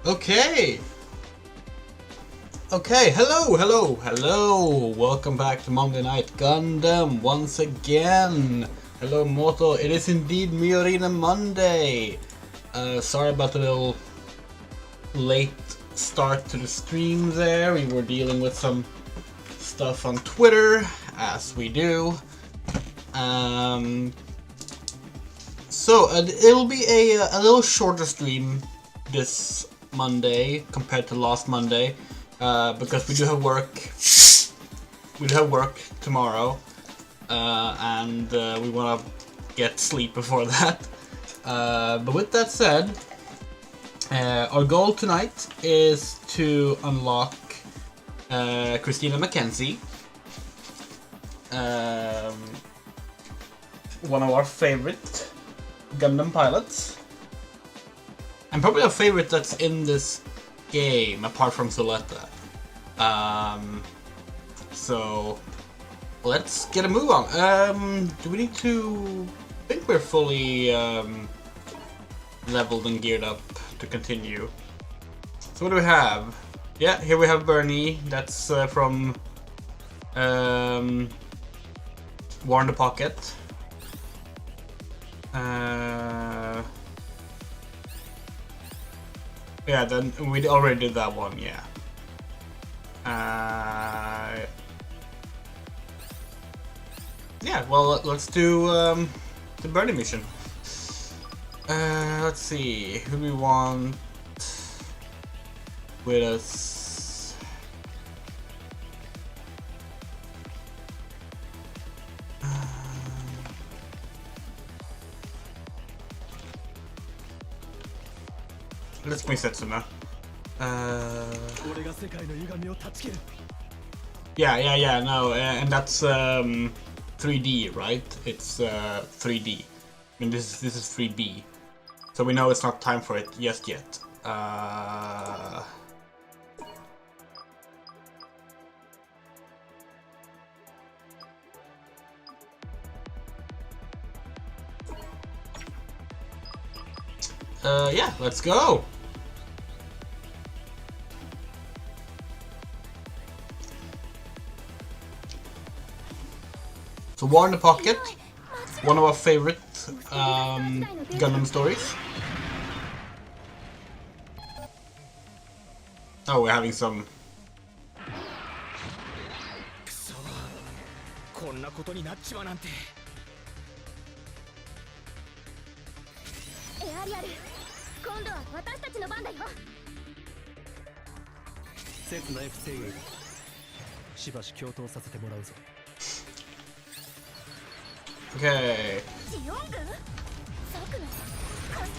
Okay. Okay, hello. Welcome back to Monday Night Gundam once again. Hello, mortal. It is indeed Miorina Monday. Sorry about the little late start to the stream there. We were dealing with some stuff on Twitter, as we do. So it'll be a little shorter stream this Monday compared to last Monday, because we do have work. We do have work tomorrow, and we want to get sleep before that. But with that said, our goal tonight is to unlock Christina Mackenzie, one of our favorite Gundam pilots, and probably our favorite that's in this game, apart from Suletta. So let's get a move on. Do we need to? I think we're fully leveled and geared up to continue. So what do we have? Yeah, here we have Bernie. That's from War in the Pocket. Yeah, then we already did that one, yeah. Yeah, well, let's do the Bernie mission. Let's see, who do we want with us? Let's bring Setsuna. Yeah, no, and that's 3D, right? It's 3D. I mean, this is 3B. So we know it's not time for it just yet. Yeah, let's go! So War in the Pocket, one of our favorite Gundam stories. Oh, we're having some... Okay.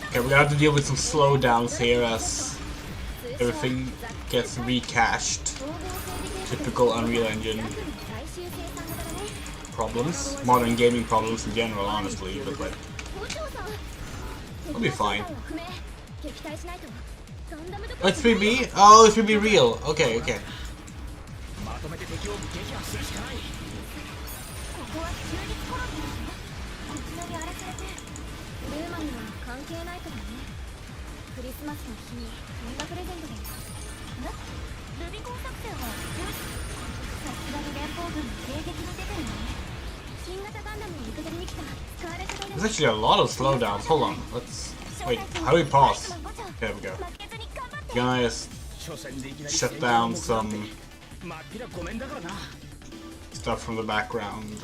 Okay, we're gonna have to deal with some slowdowns here as everything gets recached. Typical Unreal Engine problems. Modern gaming problems in general, honestly, but like... It'll be fine. Oh, it's 3B? Oh, it's 3B real. Okay, okay. There's actually a lot of slowdowns. Hold on. Let's... Wait, how do we pause? There we go. Gonna just shut down some stuff from the background.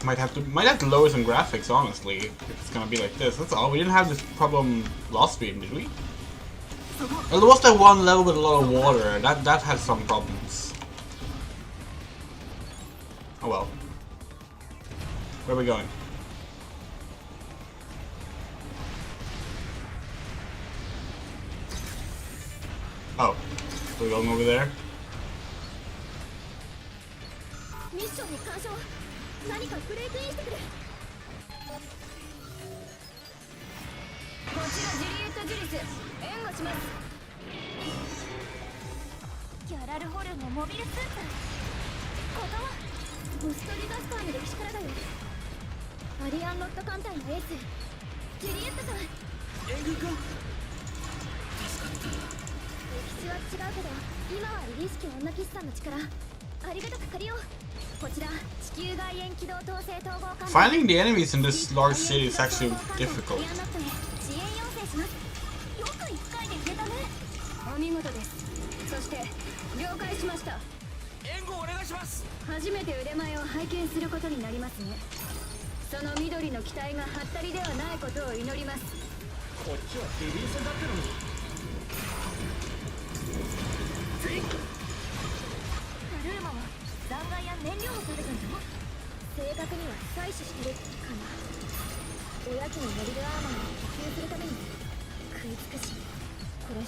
Might have to lower some graphics, honestly, if it's gonna be like this. That's all. We didn't have this problem last stream, did we? Well, there was that one level with a lot of water. That had some problems. Oh well. Where are we going? Oh, we're going over there. Finding the enemies in this large city is actually difficult.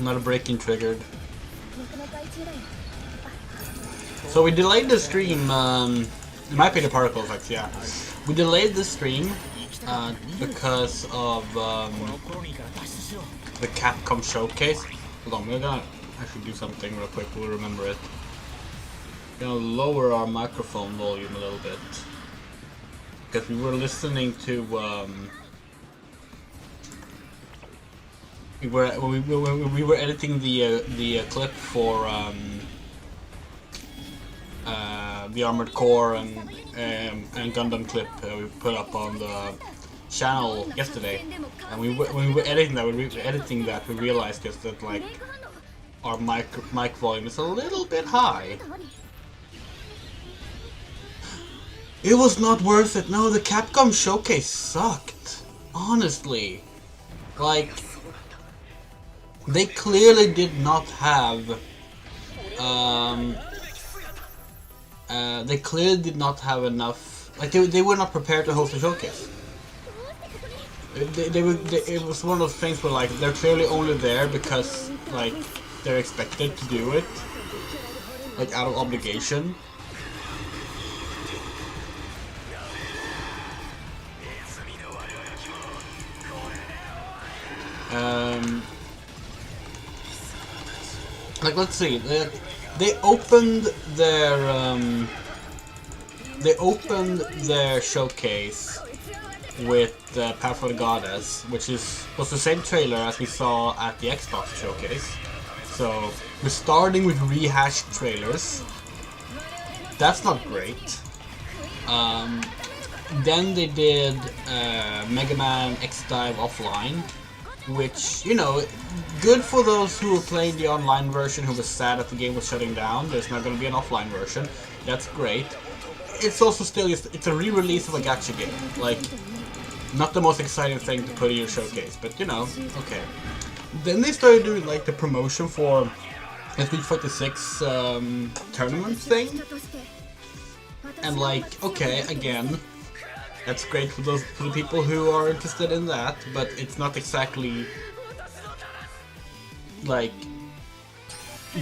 Not a break-in triggered. So we delayed the stream, it might be the particle effects, yeah. We delayed the stream because of the Capcom showcase. Hold on, we're gonna actually do something real quick, we'll remember it. We're gonna lower our microphone volume a little bit. Because we were listening to we were editing the clip for the Armored Core and Gundam clip we put up on the channel yesterday, and when we were editing that, we realized just that like our mic volume is a little bit high. It was not worth it. No, the Capcom showcase sucked. Honestly, like they clearly did not have. They clearly did not have enough. Like they were not prepared to host a showcase. It was one of those things where like they're clearly only there because like they're expected to do it, like out of obligation. Like let's see, they opened their showcase with Path of the Goddess, which was the same trailer as we saw at the Xbox showcase. So we're starting with rehashed trailers. That's not great. Then they did Mega Man X Dive Offline, which, you know, good for those who played the online version who was sad that the game was shutting down. There's not going to be an offline version. That's great. It's also still it's a re-release of a gacha game. Like, not the most exciting thing to put in your showcase, but you know, okay. Then they started doing like the promotion for the Street Fighter 6 tournament thing, and like, okay, again, that's great for the people who are interested in that, but it's not exactly like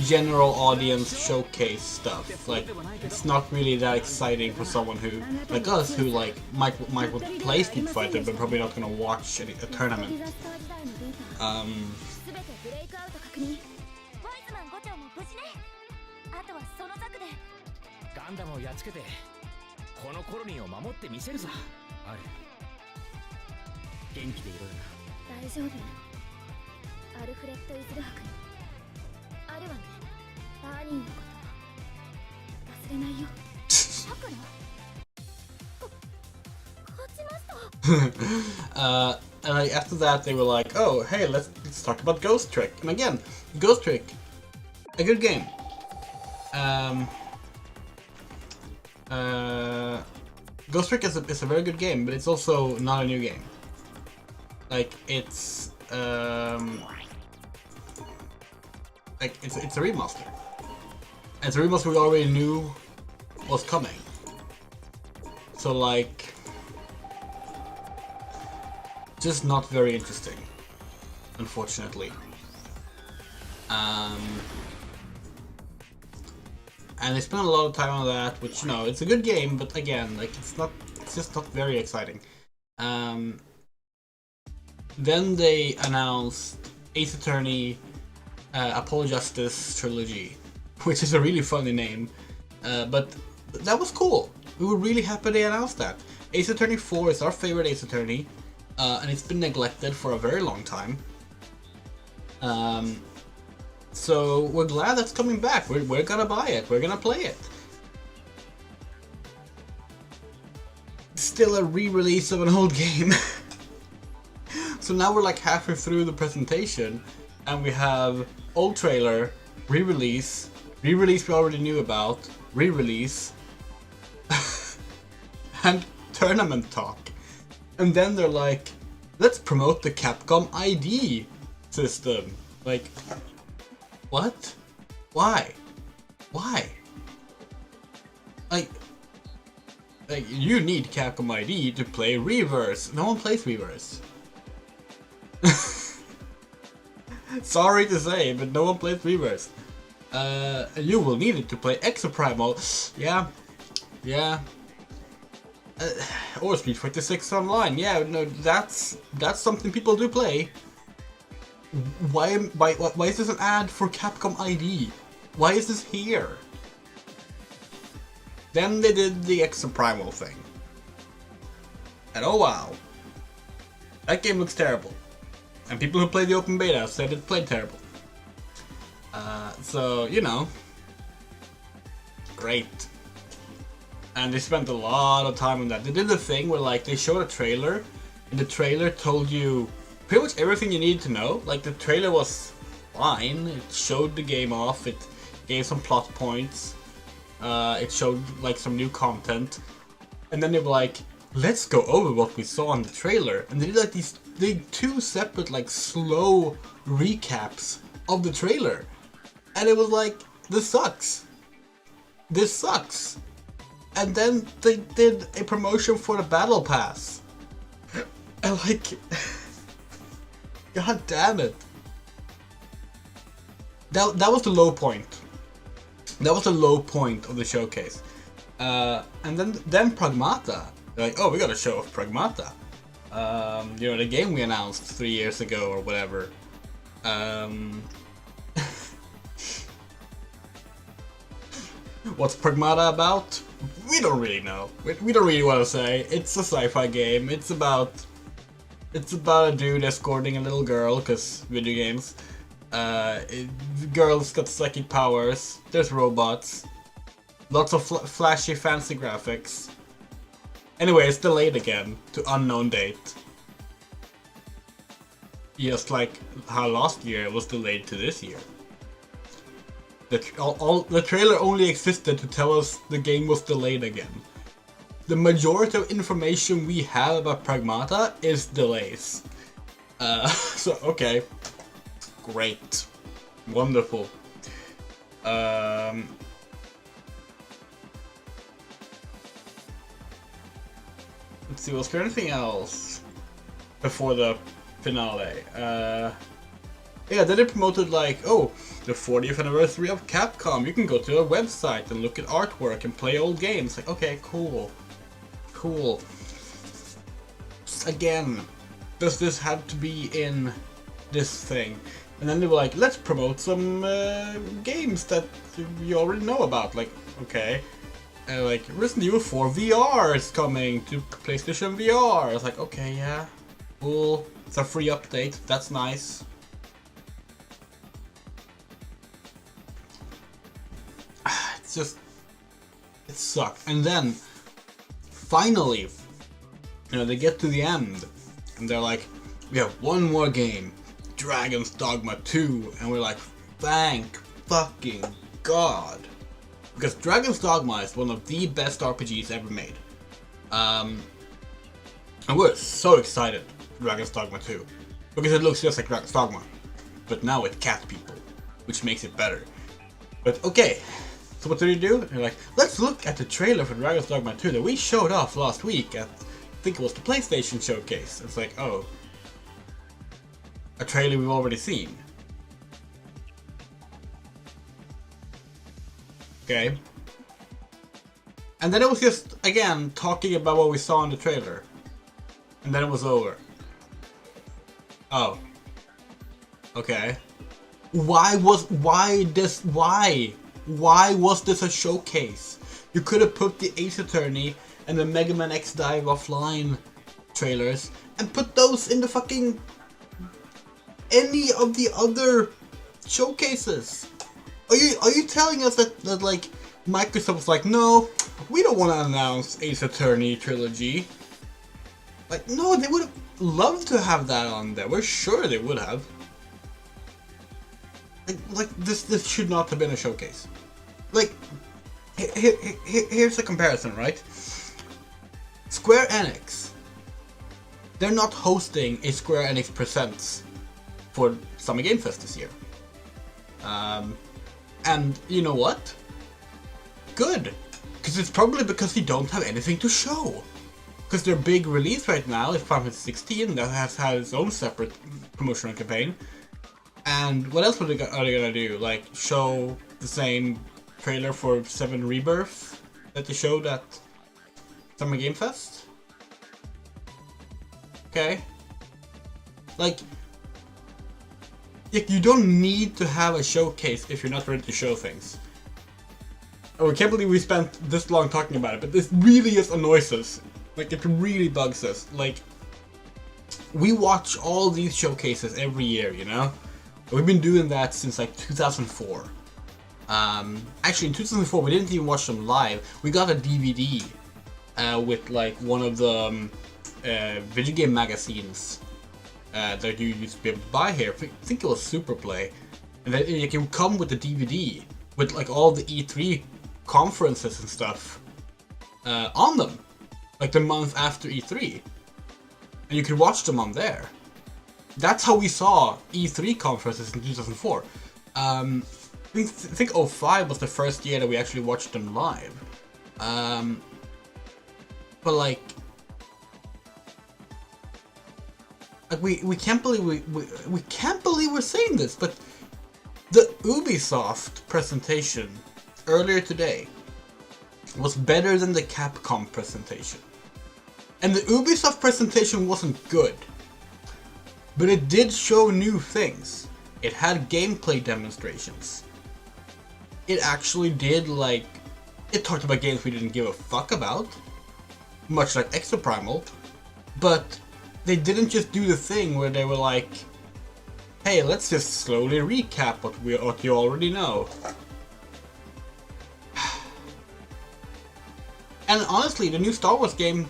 general audience showcase stuff. Like, it's not really that exciting for someone who, like us, who like might want to play Street Fighter but probably not gonna watch a tournament. And like, after that they were like, oh hey, let's talk about Ghost Trick. And again, Ghost Trick, a good game. Ghost Trick is a very good game, but it's also not a new game. Like, it's it's a remaster. And it's a remaster we already knew was coming. So like, just not very interesting, unfortunately. And they spent a lot of time on that, which, you know, it's a good game, but again, like, it's just not very exciting. Then they announced Ace Attorney Apollo Justice Trilogy, which is a really funny name, but that was cool. We were really happy they announced that. Ace Attorney 4 is our favorite Ace Attorney, and it's been neglected for a very long time. So we're glad that's coming back. We're gonna buy it. We're gonna play it. Still a re-release of an old game. So now we're like halfway through the presentation, and we have old trailer, re-release we already knew about, re-release, and tournament talk. And then they're like, let's promote the Capcom ID system. Like, what? Why? Why? Like, you need Capcom ID to play Reverse. No one plays Reverse. Sorry to say, but no one plays Reverse. You will need it to play Exoprimal. Yeah. Or Street Fighter 6 Online. Yeah, no, that's something people do play. Why is this an ad for Capcom ID? Why is this here? Then they did the Exoprimal thing. And oh wow. That game looks terrible. And people who played the open beta said it played terrible. So, you know. Great. And they spent a lot of time on that. They did the thing where like they showed a trailer, and the trailer told you pretty much everything you needed to know. Like the trailer was fine, it showed the game off, it gave some plot points, it showed like some new content, and then they were like, let's go over what we saw in the trailer. And they did like these two separate like slow recaps of the trailer. And it was like, this sucks. This sucks. And then they did a promotion for the Battle Pass. And like, god damn it. That was the low point. That was the low point of the showcase. And then Pragmata. They're like, oh, we got a show of Pragmata. You know, the game we announced 3 years ago or whatever. What's Pragmata about? We don't really know. We don't really want to say. It's a sci-fi game. It's about a dude escorting a little girl, because video games. The girl's got psychic powers. There's robots. Lots of flashy, fancy graphics. Anyway, it's delayed again to unknown date. Just like how last year was delayed to this year. The trailer only existed to tell us the game was delayed again. The majority of information we have about Pragmata is delays. So, okay. Great. Wonderful. Let's see, was there anything else before the finale? Yeah, then they promoted like, oh, the 40th anniversary of Capcom. You can go to a website and look at artwork and play old games. Like, okay, cool. Cool. Again, does this have to be in this thing? And then they were like, let's promote some games that you already know about. Like, okay. Like, Resident Evil 4 VR is coming to PlayStation VR. I was like, okay, yeah. Cool. It's a free update. That's nice. It's just... it sucked. And then, finally, you know, they get to the end. And they're like, we have one more game. Dragon's Dogma 2. And we're like, thank fucking God. Because Dragon's Dogma is one of the best RPGs ever made. And we're so excited for Dragon's Dogma 2. Because it looks just like Dragon's Dogma. But now with cat people. Which makes it better. But okay. So what did they do? They're like, let's look at the trailer for Dragon's Dogma 2 that we showed off last week at, I think it was the PlayStation Showcase. It's like, oh. A trailer we've already seen. Okay. And then it was just, again, talking about what we saw in the trailer. And then it was over. Oh. Okay. Why was this a showcase? You could have put the Ace Attorney and the Mega Man X Dive Offline trailers and put those in the fucking any of the other showcases. Are you telling us that like Microsoft was like, no, we don't want to announce Ace Attorney trilogy? Like, no, they would have loved to have that on there. We're sure they would have. Like this should not have been a showcase. Like, here's the comparison, right? Square Enix. They're not hosting a Square Enix Presents for Summer Game Fest this year. And you know what? Good. Because it's probably because they don't have anything to show. Because their big release right now is Final Fantasy 16 that has had its own separate promotional campaign. And what else are they gonna do? Like, show the same trailer for 7 Rebirth that they showed at Summer Game Fest? Okay. Like, you don't need to have a showcase if you're not ready to show things. Oh, I can't believe we spent this long talking about it, but this really just annoys us. Like, it really bugs us. Like, we watch all these showcases every year, you know? We've been doing that since like 2004. Actually, in 2004, we didn't even watch them live. We got a DVD with like one of the video game magazines that you used to be able to buy here. I think it was Superplay. And then it can come with the DVD with like all the E3 conferences and stuff on them. Like the month after E3. And you could watch them on there. That's how we saw E3 conferences in 2004. I think 05 was the first year that we actually watched them live. But like we can't believe we can't believe we're saying this, but the Ubisoft presentation earlier today was better than the Capcom presentation. And the Ubisoft presentation wasn't good. But it did show new things. It had gameplay demonstrations. It actually did, like... It talked about games we didn't give a fuck about. Much like Exoprimal. But they didn't just do the thing where they were like, hey, let's just slowly recap what you already know. And honestly, the new Star Wars game,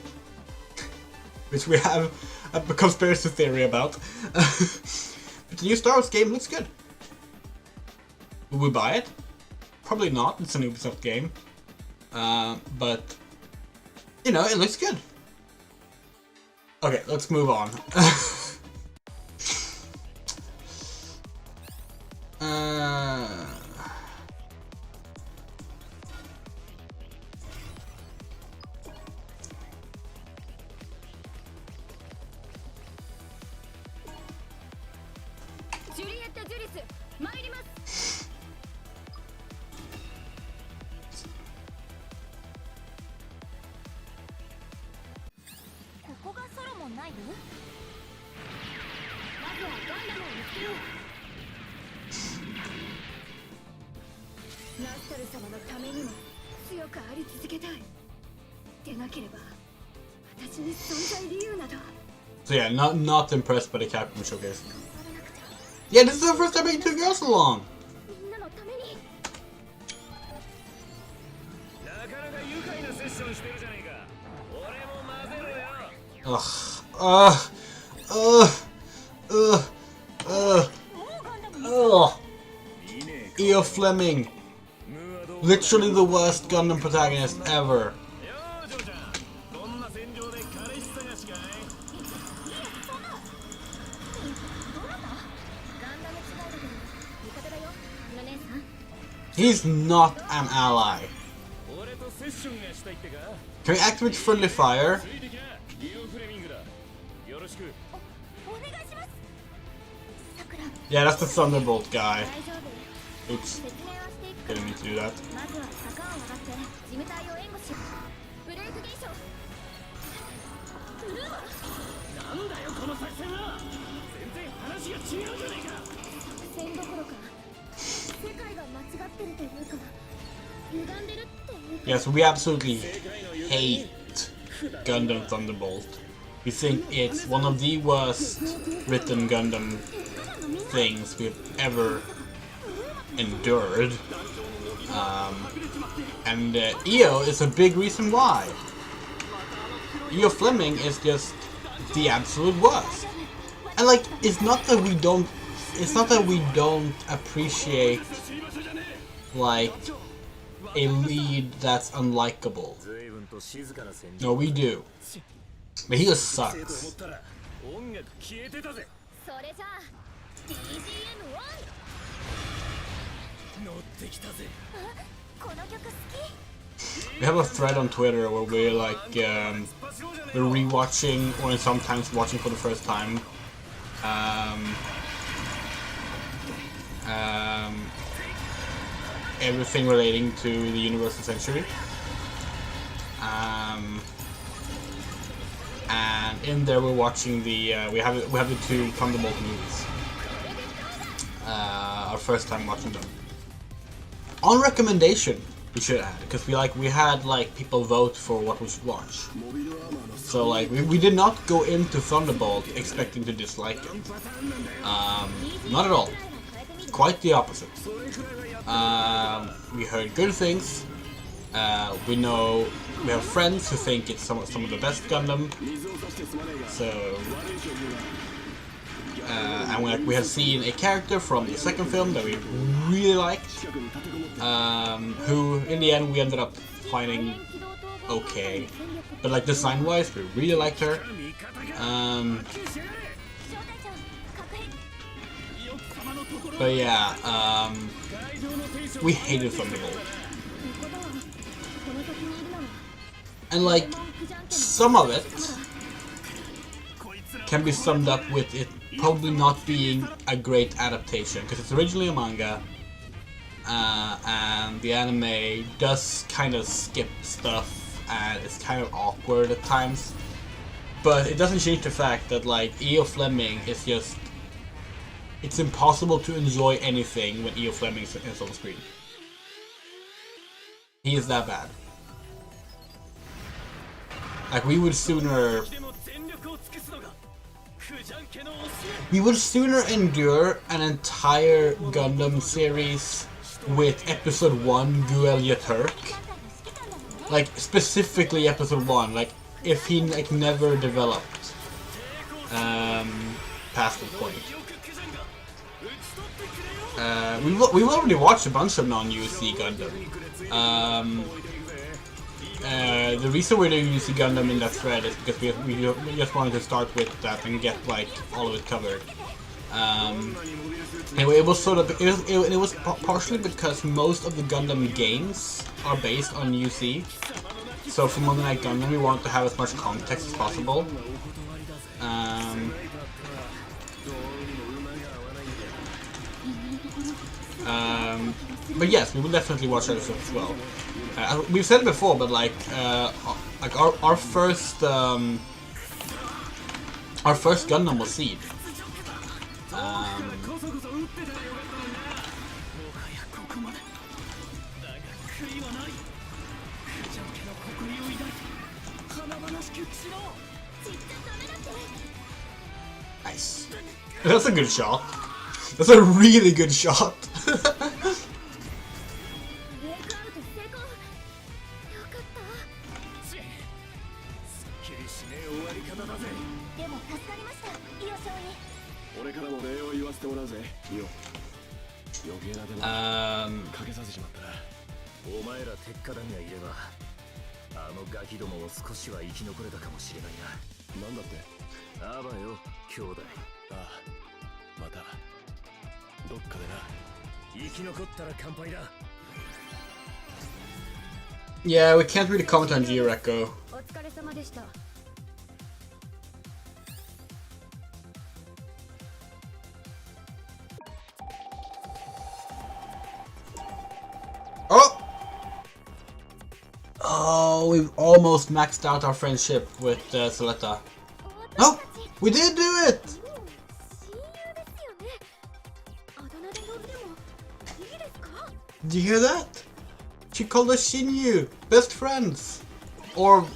which we have a conspiracy theory about, but the new Star Wars game looks good. Will we buy it? Probably not, it's an Ubisoft game. But, you know, it looks good. Okay, let's move on. So yeah, not impressed by the Capcom showcase. Yeah, this is the first time I took you so long. E.O. Fleming. Literally the worst Gundam protagonist ever. He's not an ally. Can we activate friendly fire? Yeah, that's the Thunderbolt guy. Oops. Didn't mean to do that. Yes, we absolutely hate Gundam Thunderbolt. We think it's one of the worst written Gundam things we've ever endured. And EO is a big reason why. EO Fleming is just the absolute worst. And like, it's not that we don't appreciate like a lead that's unlikable. No, we do. But he just sucks. We have a thread on Twitter where we're like, we're rewatching or sometimes watching for the first time everything relating to the Universal Century. And in there we're watching the we have the two Thunderbolt movies. Our first time watching them. On recommendation, we should add, because we had people vote for what we should watch. So like we did not go into Thunderbolt expecting to dislike it. Not at all. Quite the opposite. We heard good things. We know we have friends who think it's some of the best Gundam. So and we have seen a character from the second film that we really liked, who in the end we ended up finding okay, but like design wise we really liked her. But yeah, we hated Thunderbolt. And like, some of it can be summed up with it probably not being a great adaptation, because it's originally a manga, and the anime does kind of skip stuff, and it's kind of awkward at times. But it doesn't change the fact that like E.O. Fleming is just, it's impossible to enjoy anything when E.O. Fleming is on the screen. He is that bad. Like we would sooner endure an entire Gundam series with episode 1 Guel Yaturk. Like specifically episode 1, like if he like never developed past the point. We've already watched a bunch of non-UC Gundam. The reason we're doing UC Gundam in that thread is because we just wanted to start with that and get like all of it covered. Anyway, it was sort of it was partially because most of the Gundam games are based on UC. So for Monday Night Gundam, we wanted to have as much context as possible. But yes, we will definitely watch that as well. We've said it before, but like our first Gundam was Seed. Nice. That's a good shot. That's a really good shot. Yeah, we can't really comment on Gio-Recco. Oh, we've almost maxed out our friendship with Suletta. No! We did do it! Did you hear that? She called us Shinyu! Best friends! Or...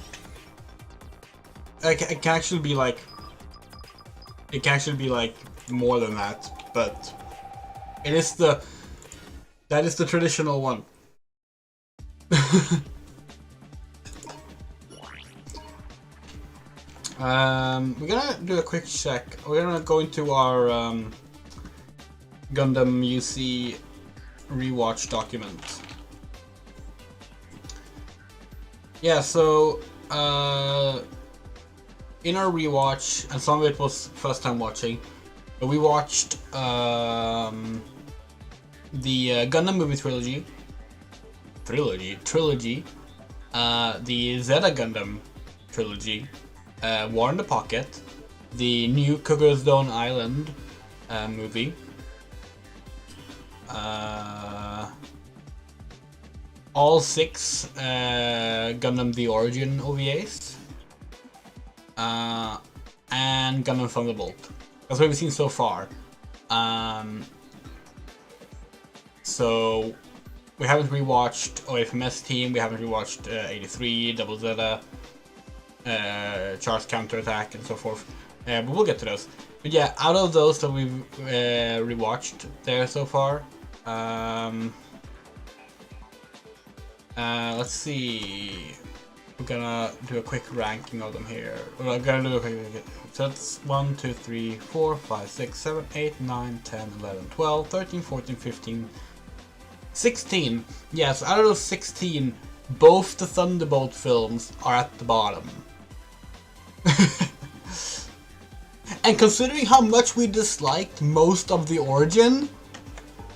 it can actually be like... It can actually be like more than that, but... It is the... That is the traditional one. We're gonna do a quick check. We're gonna go into our Gundam UC rewatch document. Yeah, so in our rewatch, and some of it was first time watching, but we watched the Gundam movie trilogy, the Zeta Gundam trilogy, War in the Pocket, the new Cougar's Stone Island movie, all 6 Gundam The Origin OVAs, and Gundam Thunderbolt. That's what we've seen so far. So we haven't rewatched OFMS Team, we haven't rewatched 83, Double Zeta, Char's Counterattack, and so forth. But we'll get to those. But yeah, out of those that we've rewatched there so far, let's see. We're gonna do a quick ranking of them here. We're gonna do a quick. So that's 1, 2, 3, 4, 5, 6, 7, 8, 9, 10, 11, 12, 13, 14, 15, 16. Yes, out of those 16, both the Thunderbolt films are at the bottom. And considering how much we disliked most of the Origin,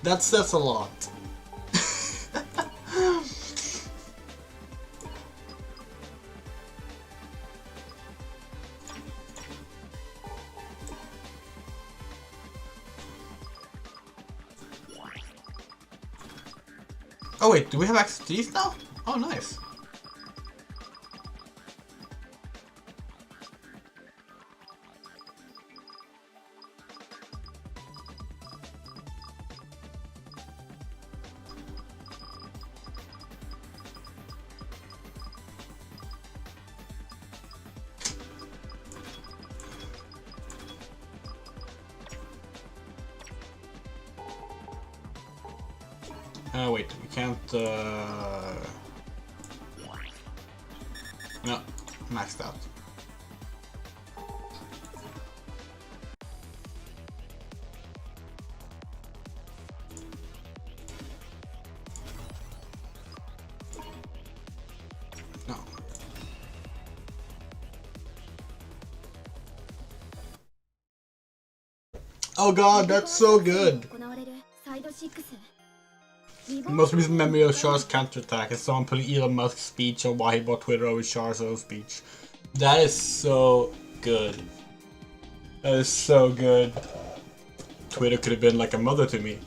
that says a lot. Oh wait, do we have access to these now? Oh nice. Wait, we can't, no, maxed out. No. Oh god, that's so good! The most recent memory of Char's counterattack is someone putting Elon Musk's speech on why he bought Twitter over Char's own speech. That is so good. That is so good. Twitter could have been like a mother to me.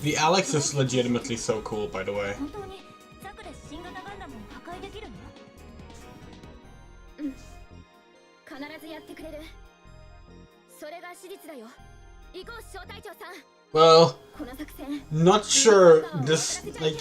The Alex is legitimately so cool, by the way. Well, not sure this, like...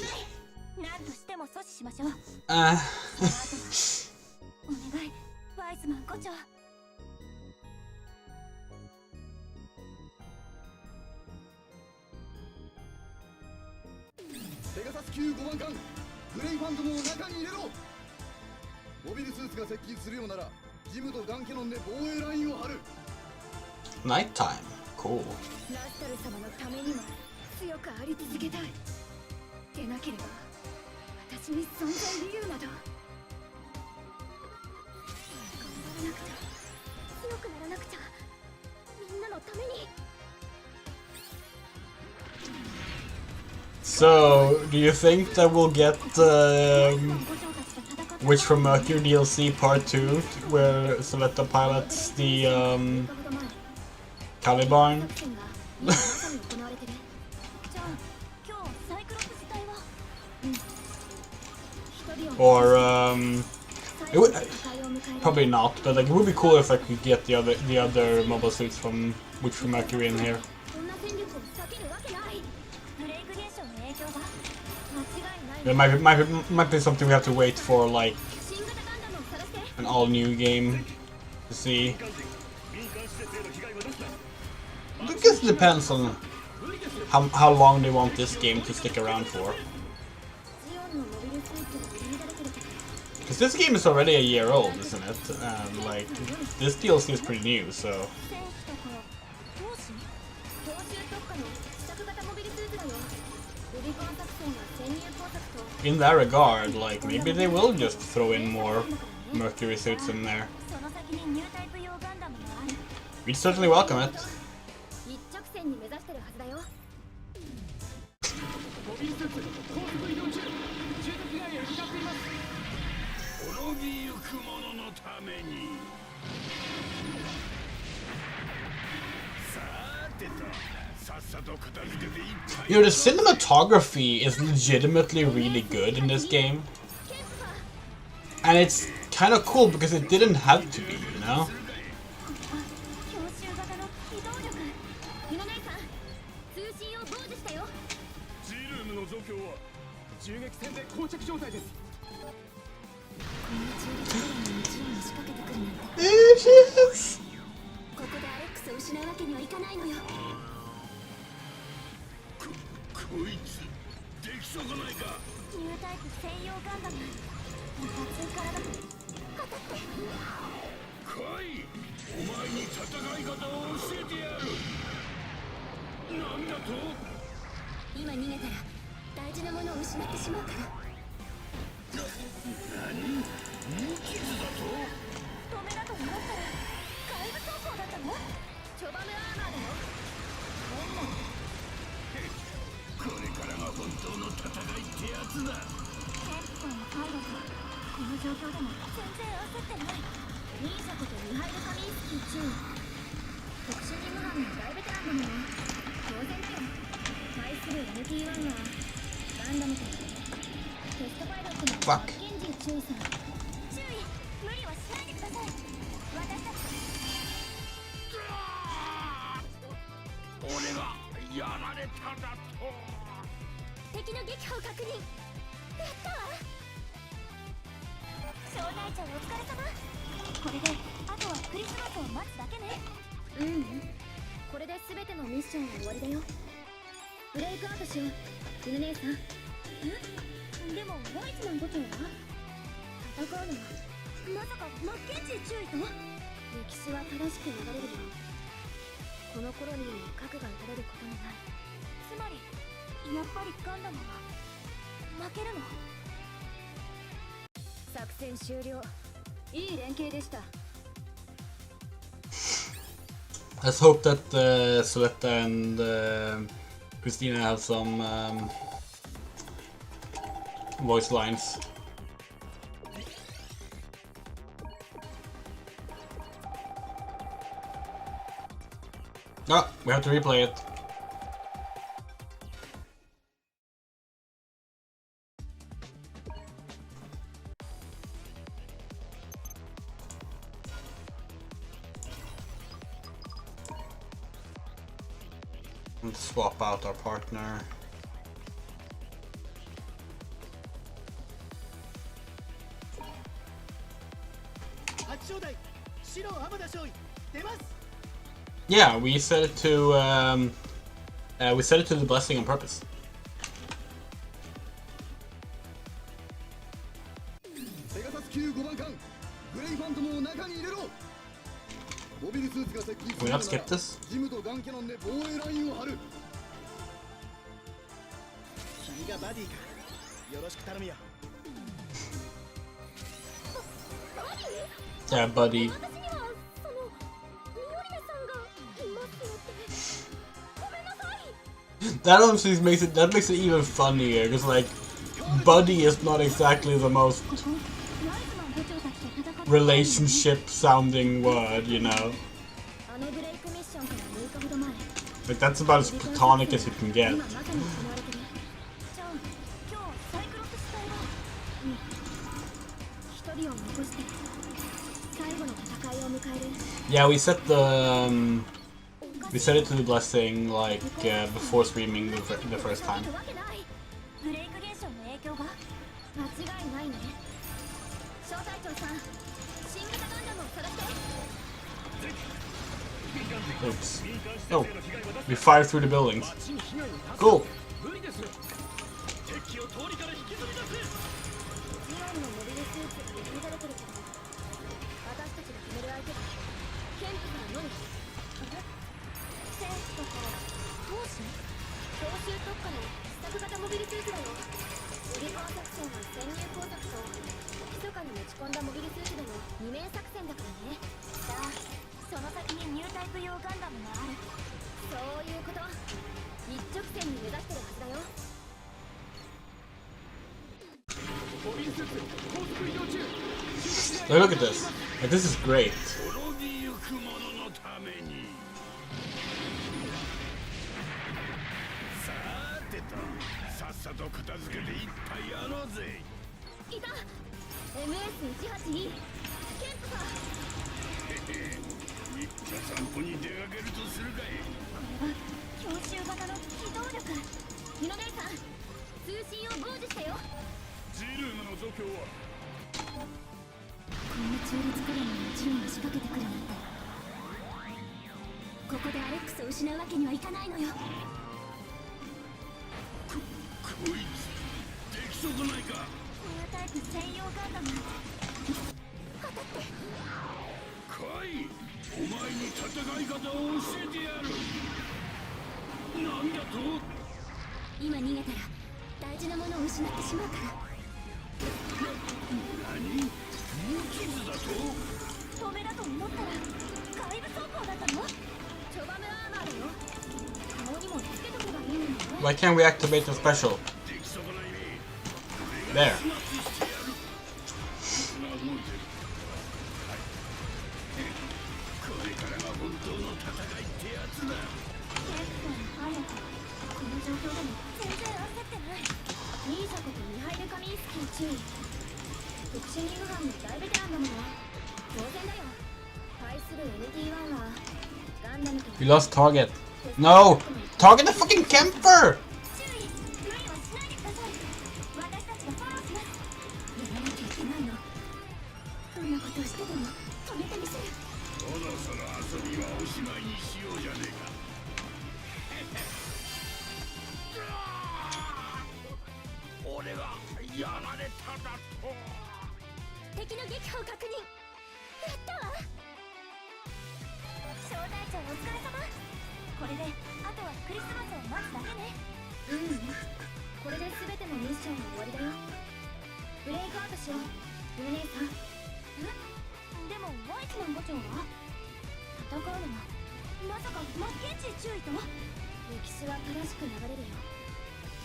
Nighttime. Cool. So, do you think that we'll get Witch from Mercury DLC Part 2, where Suletta pilots the Caliban? Or it would probably not, but like it would be cool if I could get the other mobile suits from Witch from Mercury in here. It might be something we have to wait for, like an all-new game to see. I guess it depends on how long they want this game to stick around for. Because this game is already a year old, isn't it? And like this DLC is pretty new, so. In that regard, like, maybe they will just throw in more Mercury suits in there. We'd certainly welcome it. You know, the cinematography is legitimately really good in this game. And it's kind of cool because it didn't have to be, you know? There she is! Fuck. Let's hope that Suletta and Christina have some voice lines. Oh, we have to replay it. Let's swap out our partner. Yeah, we set it to the blessing on purpose. Can we not skip this? Yeah, buddy. That honestly makes it even funnier, because like, buddy is not exactly the most relationship sounding word, you know? Like, that's about as platonic as you can get. Yeah, we set it to the blessing like before streaming the first time. Oops. Oh, we fired through the buildings. Cool. Look at this. Like, this is great. Why can't we activate the special? There. We lost target. No! Target the fucking camper!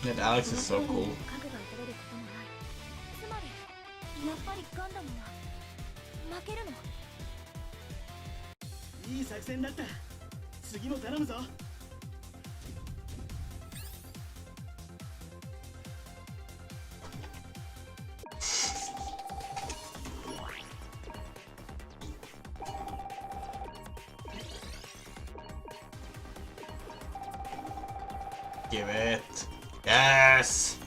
That Alex is so cool. いい作戦だった。次も頼むぞ。Give it. Yes!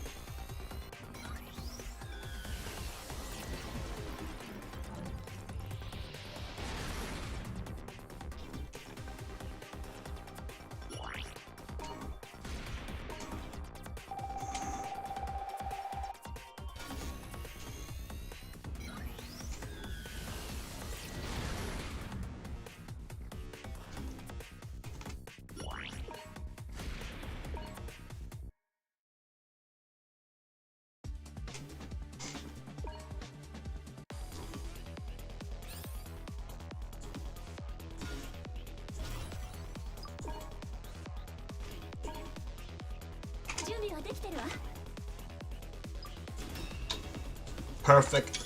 Perfect.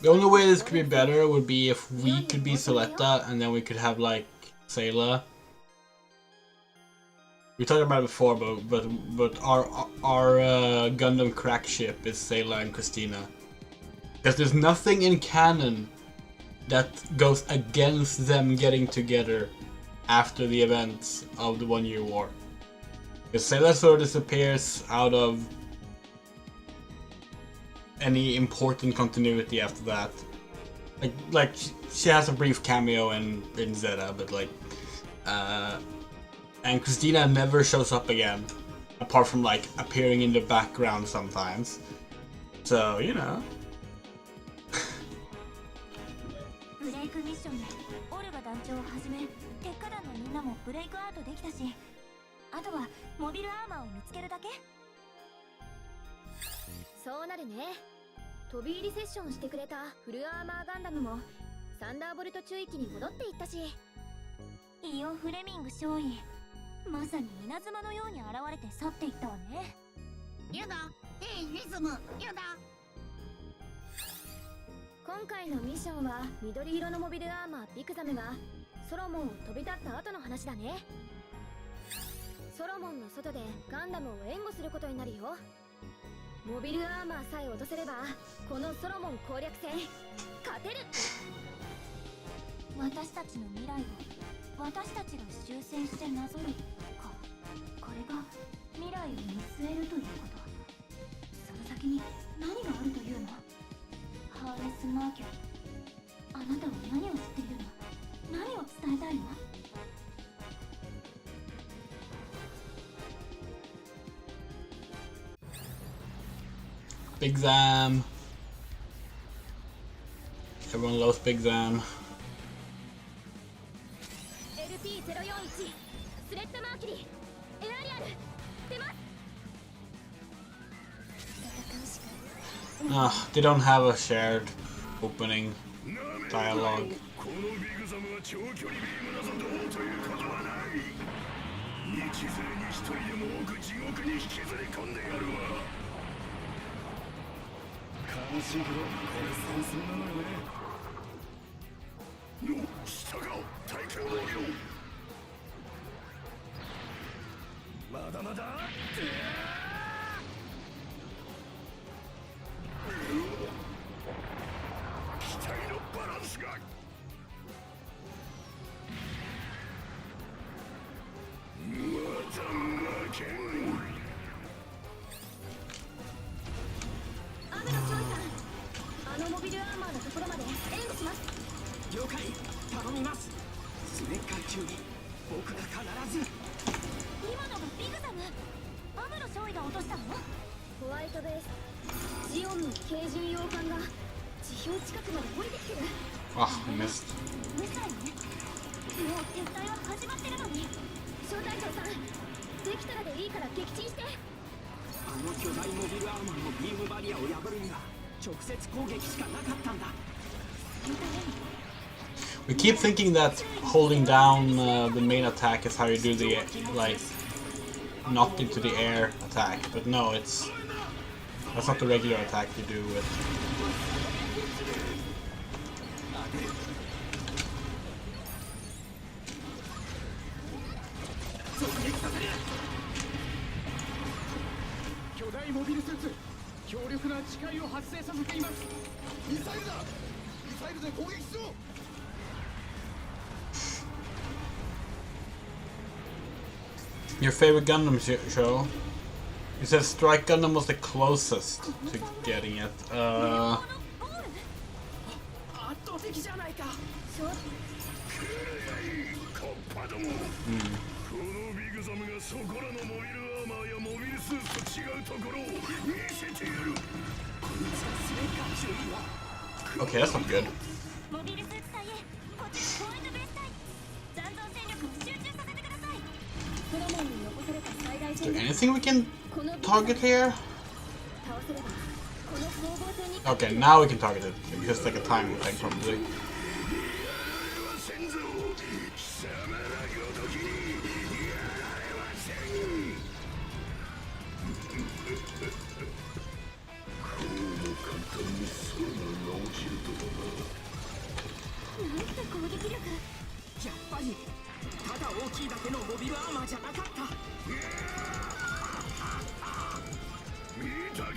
The only way this could be better would be if we could be Suletta and then we could have like Sayla. We talked about it before, but our Gundam crack ship is Sayla and Christina. Because there's nothing in canon that goes against them getting together after the events of the 1 Year War. Because Sayla sort of disappears out of any important continuity after that. Like she has a brief cameo in Zeta, but like and Christina never shows up again, apart from like appearing in the background sometimes. So, you know. ブレイクミッションでオルガ団長をはじめ鉄火団のみんなもブレイクアウトできたし、あとはモビルアーマーを見つけるだけ。そうなるね。飛び入りセッションしてくれたフルアーマーガンダムもサンダーボルト中域に戻っていったし、イオン・フレミング少尉、まさに稲妻のように現れて去っていったわね。やだ、リズム、やだ。今回のミッションは緑色のモビルアーマービクザムがソロモンを飛び立った後の話だね。ソロモンの外でガンダムを援護することになるよ。モビルアーマーさえ落とせればこのソロモン攻略戦勝てる。私たちの未来を私たちが修正してなぞるか。これが未来を見据えるということ。その先に何があるというの。ハーネス・マーキュリー、あなたは何を知っているの。何を伝えたいの。Big Zam. Everyone loves Big Zam. LP041 スレッタ・マーキュリー、エアリアル、出ます。 They don't have a shared opening dialogue. Ah, I missed. We keep thinking that holding down the main attack is how you do the like knocked into the air attack, but no, that's not the regular attack you do with. Your favorite Gundam show? You said Strike Gundam was the closest to getting it. Okay, that's not good. Is there anything we can target here? Okay, now we can target it. It's just like a time thing, probably. りただ大きいだけのモビルアーマーじゃなかった。見たか、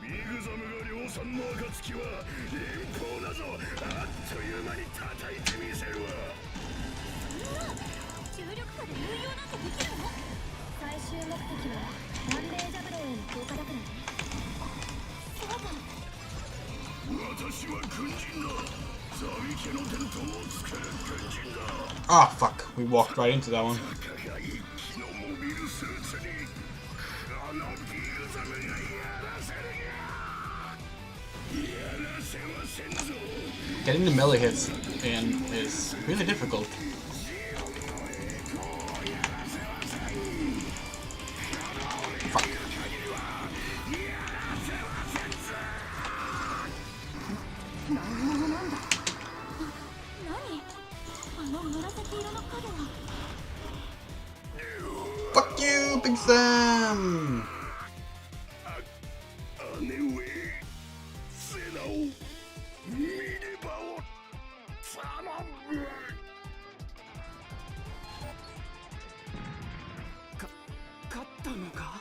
ビグザムが量産の暁は連邦なぞあっという間に叩いてみせるわ。重力下で運用なんてできるの？最終目的はマンデージャブローへの強化だからね。そうか。私は軍人だ。ザビ家の伝統をつける軍人だ。Ah, fuck. We walked right into that one. たかが一機のモビルスーツにこのビグザムがやらせるにゃ。やらせはせんぞ。 Getting the melee hits in is really difficult. Fuck. Fuck you, Big Sam! 姉上、セナを見ればを頼む。勝ったのか？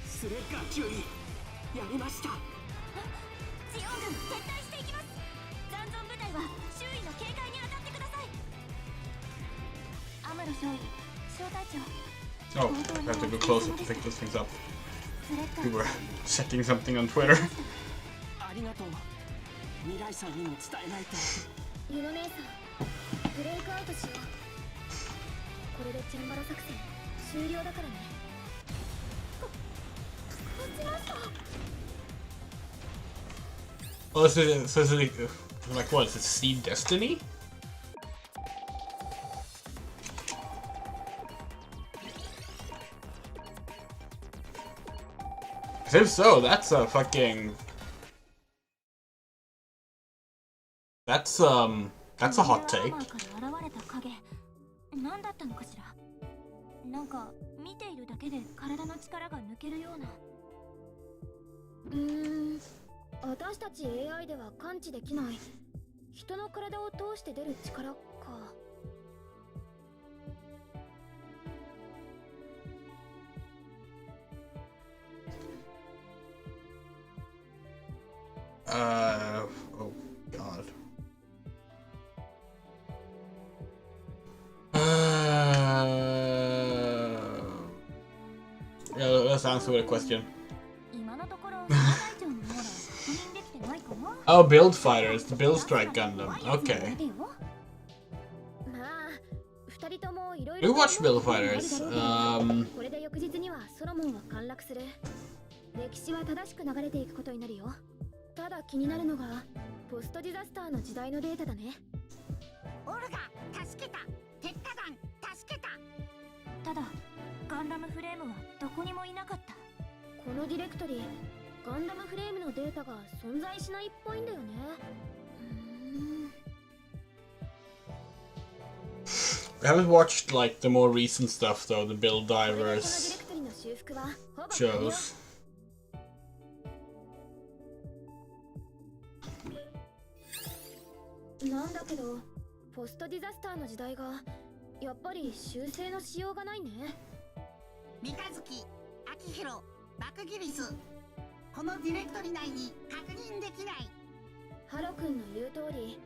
スレッガー注意、やりました。ジオン軍撤退していきます。残存部隊は周囲の警戒に当たってください。アムロ少尉、小隊長。Oh, I have to go closer to pick those things up. We were checking something on Twitter. ありがとう。未来さんにも伝えないと。ユノ姉さん、ブレイクアウトしよう。これでチェンバラ作戦終了だからね。落ちました。 Oh, so is it like what? Is it Seed Destiny? If so, that's a fucking. That's a hot take. 何だったのかしら。なんか見ているだけで体の力が抜けるような。私たち AI では感知できない人の体を通して出る力か。Oh god. Yeah, let's answer with a question. Oh, Build Fighters, the Build Strike Gundam. Okay. We watched Build Fighters. これで翌日にはソロモンは陥落する。歴史は正しく流れていくことになるよ。ただ気になるのがポストディザスターの時代のデータだね。オルガ、助けた。鉄火団、助けた。ただガンダムフレームはどこにもいなかった。このディレクトリー、ガンダムフレームのデータが存在しないっぽいんだよね。I haven't watched like the more recent stuff though, the Build Divers shows. なんだけど、ポストディザスターの時代がやっぱり修正のしようがないね。三日月、秋広、爆ギリス、このディレクトリ内に確認できない。ハロ君の言う通り、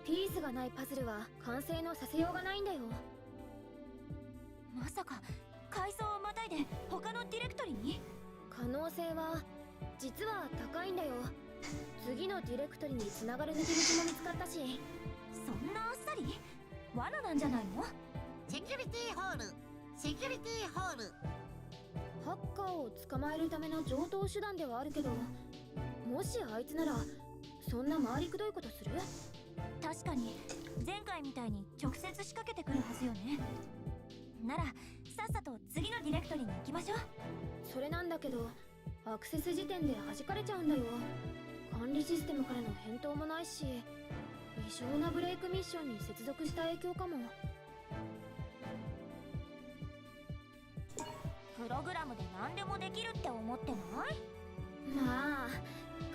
ピースがないパズルは完成のさせようがないんだよ。まさか階層をまたいで他のディレクトリに？可能性は実は高いんだよ。次のディレクトリに繋がる抜け道も見つかったし。そんなあっさり？罠なんじゃないの？セキュリティホール、セキュリティホール。ハッカーを捕まえるための常套手段ではあるけど、もしあいつならそんな回りくどいことする？確かに前回みたいに直接仕掛けてくるはずよね。ならさっさと次のディレクトリに行きましょう。それなんだけど、アクセス時点で弾かれちゃうんだよ。管理システムからの返答もないし、異常なブレイクミッションに接続した影響かも。プログラムで何でもできるって思ってない？まあ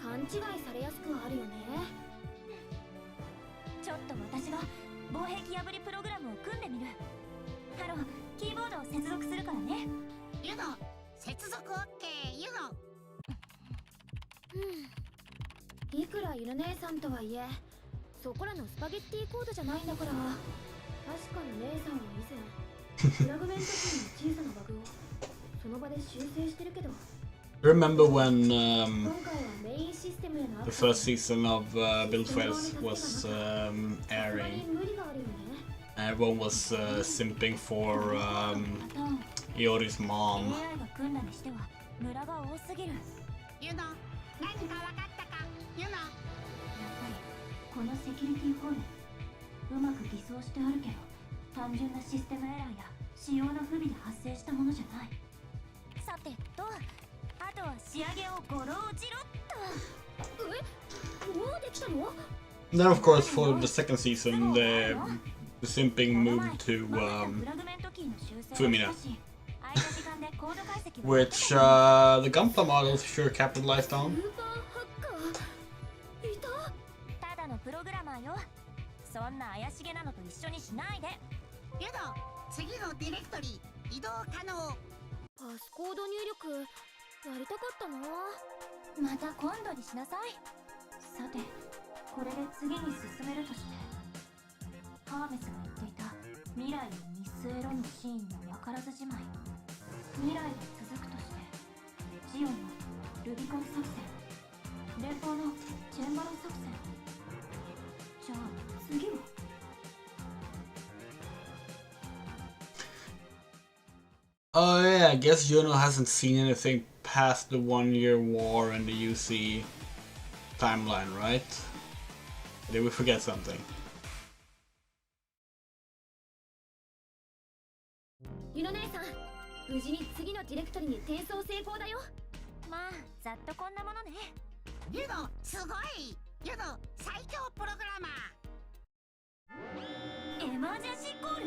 勘違いされやすくはあるよね。ちょっと私が防壁破りプログラムを組んでみる。ハロー、キーボードを接続するからね。ユノ、接続 OK ユノ。いくら犬姉さんとはいえ、そこらのスパゲッティコードじゃないんだから。確かに姉さんは以前フラグメントキーの小さなバグをその場で修正してるけど。Remember when 今回はメインシステムへのアク the セ first ス season of Build Files was airing? 無理があるよね。 Everyone was simping for Iori's mom. AI が組んだにしてはムラが多すぎる。ユノ、何か分かったかユノ。やっぱりこのセキュリティホールうまく偽装してあるけど、単純なシステムエラーや仕様の不備で発生したものじゃない。さてと、あとは仕上げをゴロ落ちろっと。もうできたの？ Then of course for the second season the simping moved to Fumina, which the Gunpla models sure capitalized on. ただのプログラマーよ。そんな怪しげなのと一緒にしないで。ユノ、次のディレクトリ移動可能。パスコード入力やりたかったな。また今度にしなさい。さて、これで次に進めるとして、ハーメスが言っていた未来を見据えろのシーンの分からずじまい。未来が続くとして、ジオンのルビコン作戦、連邦のチェンバロン作戦。じゃあ次は？ Oh yeah, I guess Juno hasn't seen anything past the 1-year war in the UC timeline, right? Did we forget something? ユノ姉さん、無事に次のディレクトリに転送成功だよ。まあ、ざっとこんなものね。ユノ、すごいユノ、最強プログラマー。エマージェンシーコール？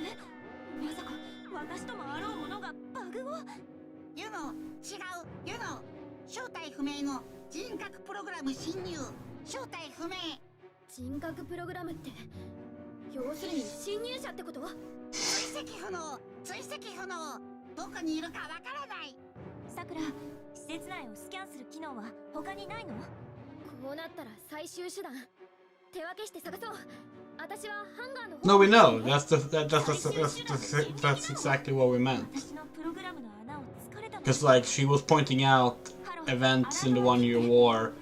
まさか私ともあろうものがバグを？ユノ、違うユノ、正体不明の人格プログラム侵入。正体不明。人格プログラムって、要するに侵入者ってこと？追跡不能、追跡不能。どこにいるかわからない。さくら、施設内をスキャンする機能は他にないの？こうなったら最終手段、手分けして探そう。私はハンガーの方。 No, we know. That's exactly what we meant. 私のプログラムの穴を突かれたの。 Because like she was pointing out events in the 1-year war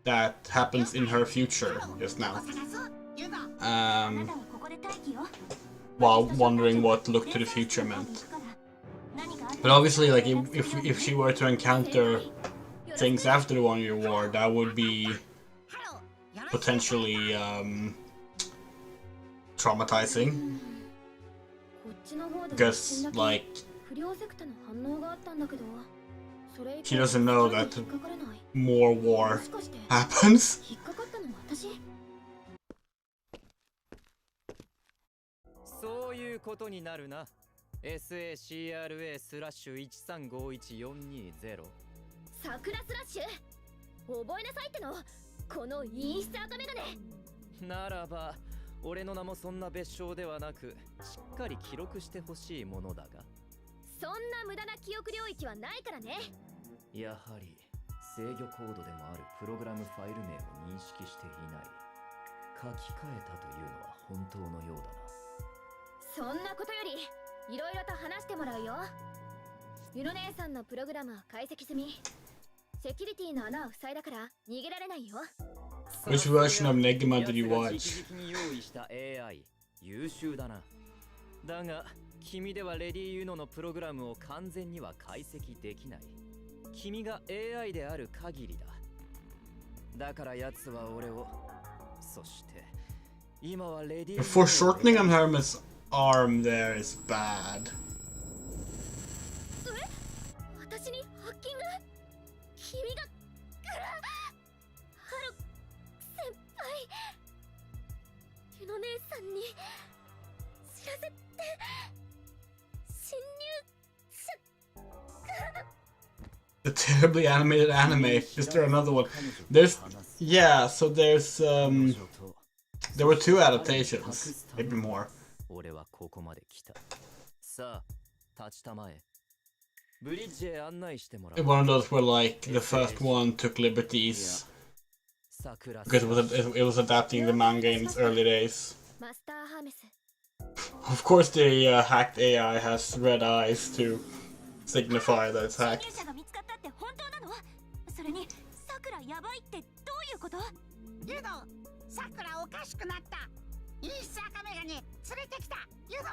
that happens in her future just now. ユノ、あなたはここで待機よ。 While wondering what look to the future meant. But obviously, like if she were to encounter things after the 1-year war, that would be potentially traumatizing. Because like she doesn't know that more war happens. そういうことになるな。SACRA/1351420。桜スラッシュ、覚えなさいっての。このインスタートメガネ。ならば、俺の名もそんな別称ではなく、しっかり記録してほしいものだが。そんな無駄な記憶領域はないからね。やはり制御コードでもあるプログラムファイル名を認識していない。書き換えたというのは本当のようだな。そんなことより、いろいろと話してもらうよ。ユノ姉さんのプログラムは解析済み。セキュリティの穴を塞いだから逃げられないよ。 Which version of Negima did you watch? 用意した AI、優秀だな。だが、君ではレディユノのプログラムを完全には解析できない。君が AI である限りだ。だから奴は俺を、そして今はレディユノ Foreshortening on Hermes' arm there is bad. 私にハッキング？君がハロ先輩、ユノ姉さんに知らせて。侵入者。 The terribly animated anime. Is there another one? There's so there's There were 2 adaptations, maybe more. 俺はここまで来た。さあ、立ちたまえ。ブリッジへ案内してもらう。One of those were like the first one took liberties because it was adapting the manga in its early days. マスターハーメス。 Of course, the hacked AI has red eyes to signify that it's 侵 hacked. 入者が見つかったって本当なの？それにさくらやばいってどういうこと？ユド、さくらおかしくなった。イース赤メガネ連れてきた。ユド。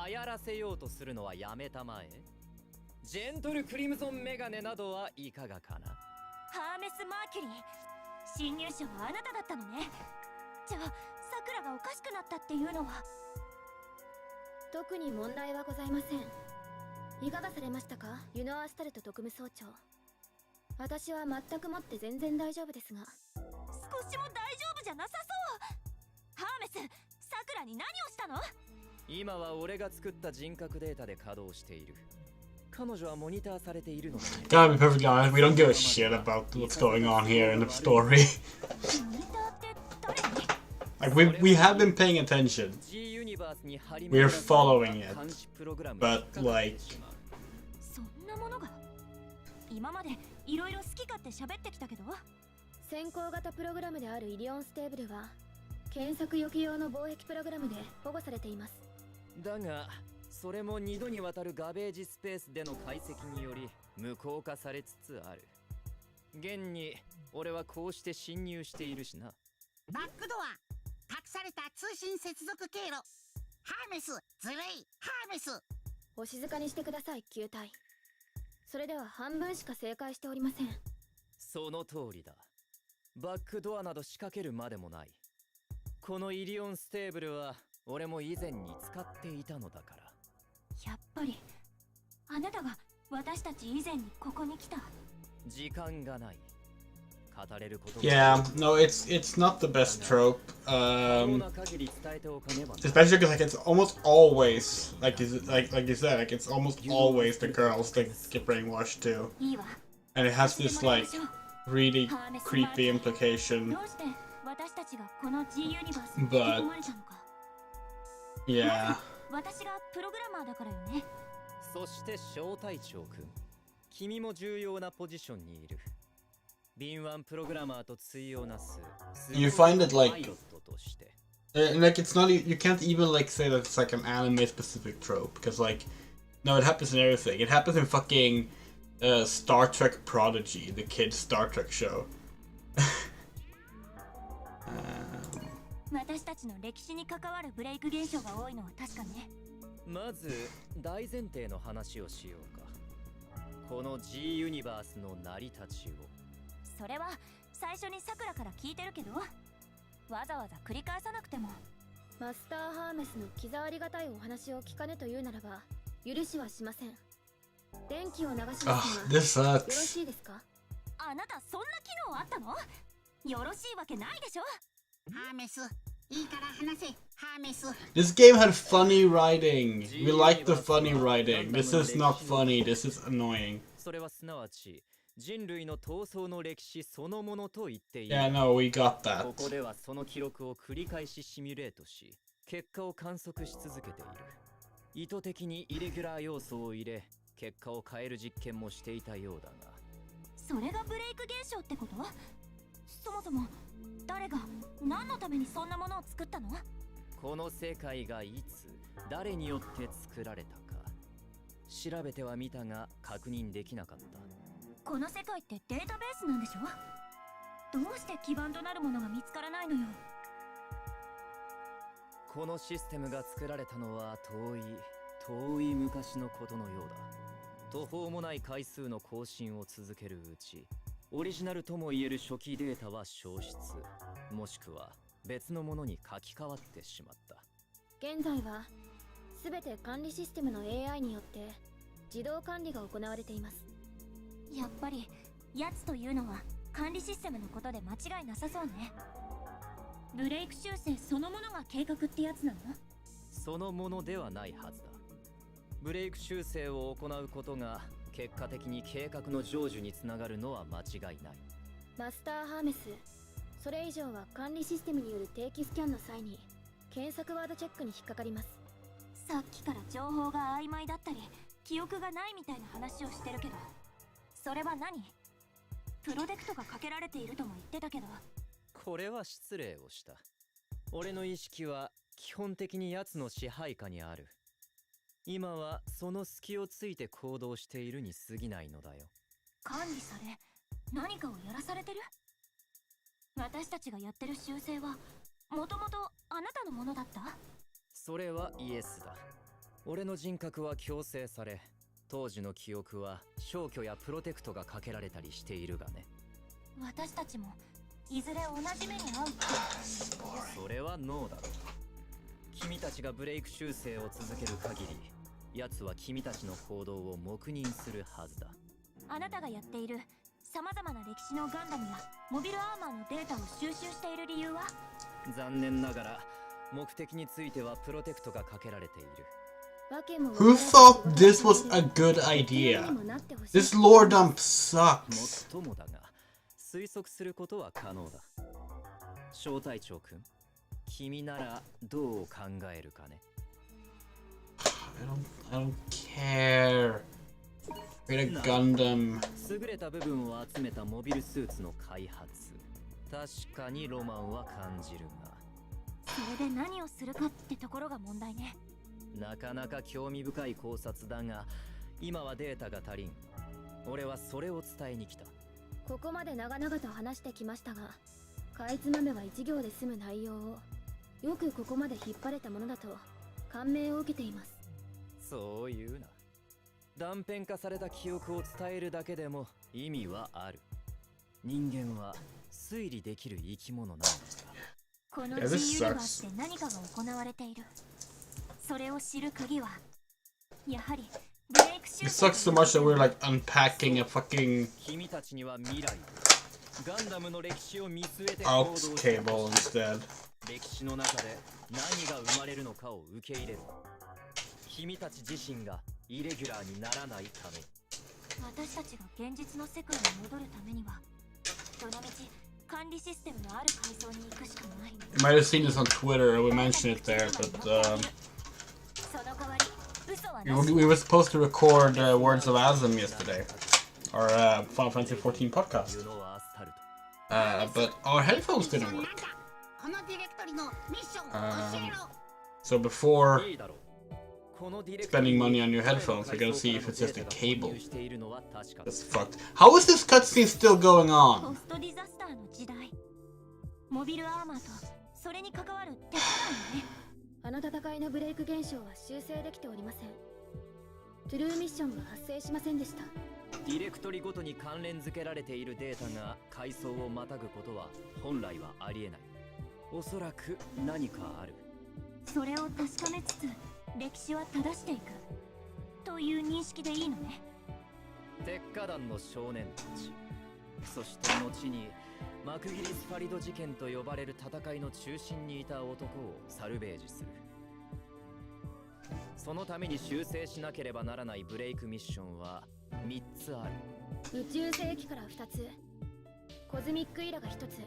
流行らせようとするのはやめたまえ。ジェントルクリムゾンメガネなどはいかがかな。ハーメス・マーキュリー、侵入者はあなただったのね。じゃあさくらがおかしくなったっていうのは？特に問題はございません。いかがされましたか、ユノアスタルト特務総長。私は全くもって全然大丈夫ですが。少しも大丈夫じゃなさそう。ハーメス、さくらに何をしたの？今は俺が作った人格データで稼働している。彼女はモニターされているのだ。 Gotta be perfectly honest, we don't give a shit about what's going on here in the story. モニターって誰に？ Like we have been paying attention. We're following it, but like そんなものが？今までいろいろ好き勝手喋ってきたけど、先行型プログラムであるイリオンステーブルは検索予期用の防壁プログラムで保護されています。だがそれも2度にわたるガベージスペースでの解析により無効化されつつある。現に俺はこうして侵入しているしな。バックドア、隠された通信接続経路。ハーメス、ずるい、ハーメス。お静かにしてください、球体。それでは半分しか正解しておりません。その通りだ。バックドアなど仕掛けるまでもない。このイリオンステーブルは俺も以前に使っていたのだから。やっぱりあなたが私たち以前にここに来た。時間がない。語れること。 yeah, no, it's not the best trope. Especially because like it's almost always like you said, like it's almost always the girls that get brainwashed too, いいわ。 and it has this like really creepy implication. どうして私たちがこの G ユニバースに引き込まれたのか。 Yeah. 私がプログラマーだからよね。そして小隊長くん、君も重要なポジションにいる。敏腕プログラマーと対をなす。You find it like パイロットとして。 like it's not you can't even like say that it's like an anime specific trope because like no, it happens in everything. It happens in fucking Star Trek Prodigy, the kids Star Trek show. 私たちの歴史に関わるブレイク現象が多いのは確かね。まず大前提の話をしようか。この G ユニバースの成り立ちを。それは最初にさくらから聞いてるけど、わざわざ繰り返さなくても。マスターハーメスの気触りがたいお話を聞かねというならば許しはしません。電気を流しますが、This よろ sucks. しいですか？あなたそんな機能あったの？よろしいわけないでしょ。ハーメス、いいから話せ。ハーメス。 This game had funny writing. We like the funny writing. This is not funny. This is annoying. それはすなわち人類の闘争の歴史そのものと言っていい。 Yeah, no, we got こ that. こではその記録を繰り返しシミュレートし、結果を観測し続けている。意図的にイレギュラー要素を入れ、結果を変える実験もしていたようだが。それがブレイク現象ってこと？そもそも誰が何のためにそんなものを作ったの？この世界がいつ誰によって作られたか調べてはみたが確認できなかった。この世界ってデータベースなんでしょ？どうして基盤となるものが見つからないのよ。このシステムが作られたのは遠い昔のことのようだ。途方もない回数の更新を続けるうち、オリジナルともいえる初期データは消失、もしくは別のものに書き換わってしまった。現在は全て管理システムの AI によって自動管理が行われています。やっぱりやつというのは管理システムのことで間違いなさそうね。ブレイク修正そのものが計画ってやつなの？そのものではないはずだ。ブレイク修正を行うことが結果的に計画の成就につながるのは間違いない。マスターハーメス、それ以上は管理システムによる定期スキャンの際に検索ワードチェックに引っかかります。さっきから情報が曖昧だったり記憶がないみたいな話をしてるけど、それは何？プロテクトがかけられているとも言ってたけど。これは失礼をした。俺の意識は基本的に奴の支配下にある。今はその隙をついて行動しているに過ぎないのだよ。管理され何かをやらされてる？私たちがやってる修正はもともとあなたのものだった？それはイエスだ。俺の人格は強制され、当時の記憶は消去やプロテクトがかけられたりしているがね。私たちもいずれ同じ目に遭うって。それはノーだろ。君たちがブレイク修正を続ける限り、奴は君たちの行動を黙認するはずだ。あなたがやっている様々な歴史のガンダムやモビルアーマーのデータを収集している理由は？残念ながら目的についてはプロテクトがかけられている。Who thought this was a good idea? This lore dump sucks. もっともだが推測することは可能だ。小隊長くん、君ならどう考えるかね。I don't care. Create a Gundam. 優れた部分を集めたモビルスーツの開発、確かにロマンは感じるが、それで何をするかってところが問題ね。なかなか興味深い考察だが、今はデータが足りん。俺はそれを伝えに来た。ここまで長々と話してきましたが、かいつまめは一行で済む内容をよくここまで引っ張れたものだと感銘を受けています。そう言うな。断片化された記憶を伝えるだけでも意味はある。人間は推理できる生き物なんだ。この自由があって何かが行われている。それを知る鍵はやはりブレイク修 It 正。 sucks so much that we're like unpacking a fucking 君たちには未来、ガンダムの歴史を見据えて aux cable instead. 歴史の中で何が生まれるのかを受け入れる。君たち自身がイレギュラーにならないために。私たちが現実の世界に戻るためにはどのみち管理システムのある階層に行くしかない。 You might have seen this on Twitter, we mentioned it there, but その代わり嘘はなし。 we were supposed to record Words of Asm yesterday, our Final Fantasy 14 podcast, but our headphones didn't work. このディレクトリのミッション教えろ。 So before spending money on your headphones, I gotta see if it's just a cable. That's fucked. How is this cutscene still going ポ on? ストディザスターの時代、モビルアーマーとそれに関わる手伝いね。あの戦いのブレイク現象は修正できておりません。トゥルーミッションが発生しませんでした。ディレクトリごとに関連付けられているデータが階層をまたぐことは本来はありえない。おそらく何かある。それを確かめつつ歴史は正していくという認識でいいのね。鉄火団の少年たち、そして後にマクギリス・ファリド事件と呼ばれる戦いの中心にいた男をサルベージする。そのために修正しなければならないブレイクミッションは3つある。宇宙世紀から2つ、コズミックイラが1つ。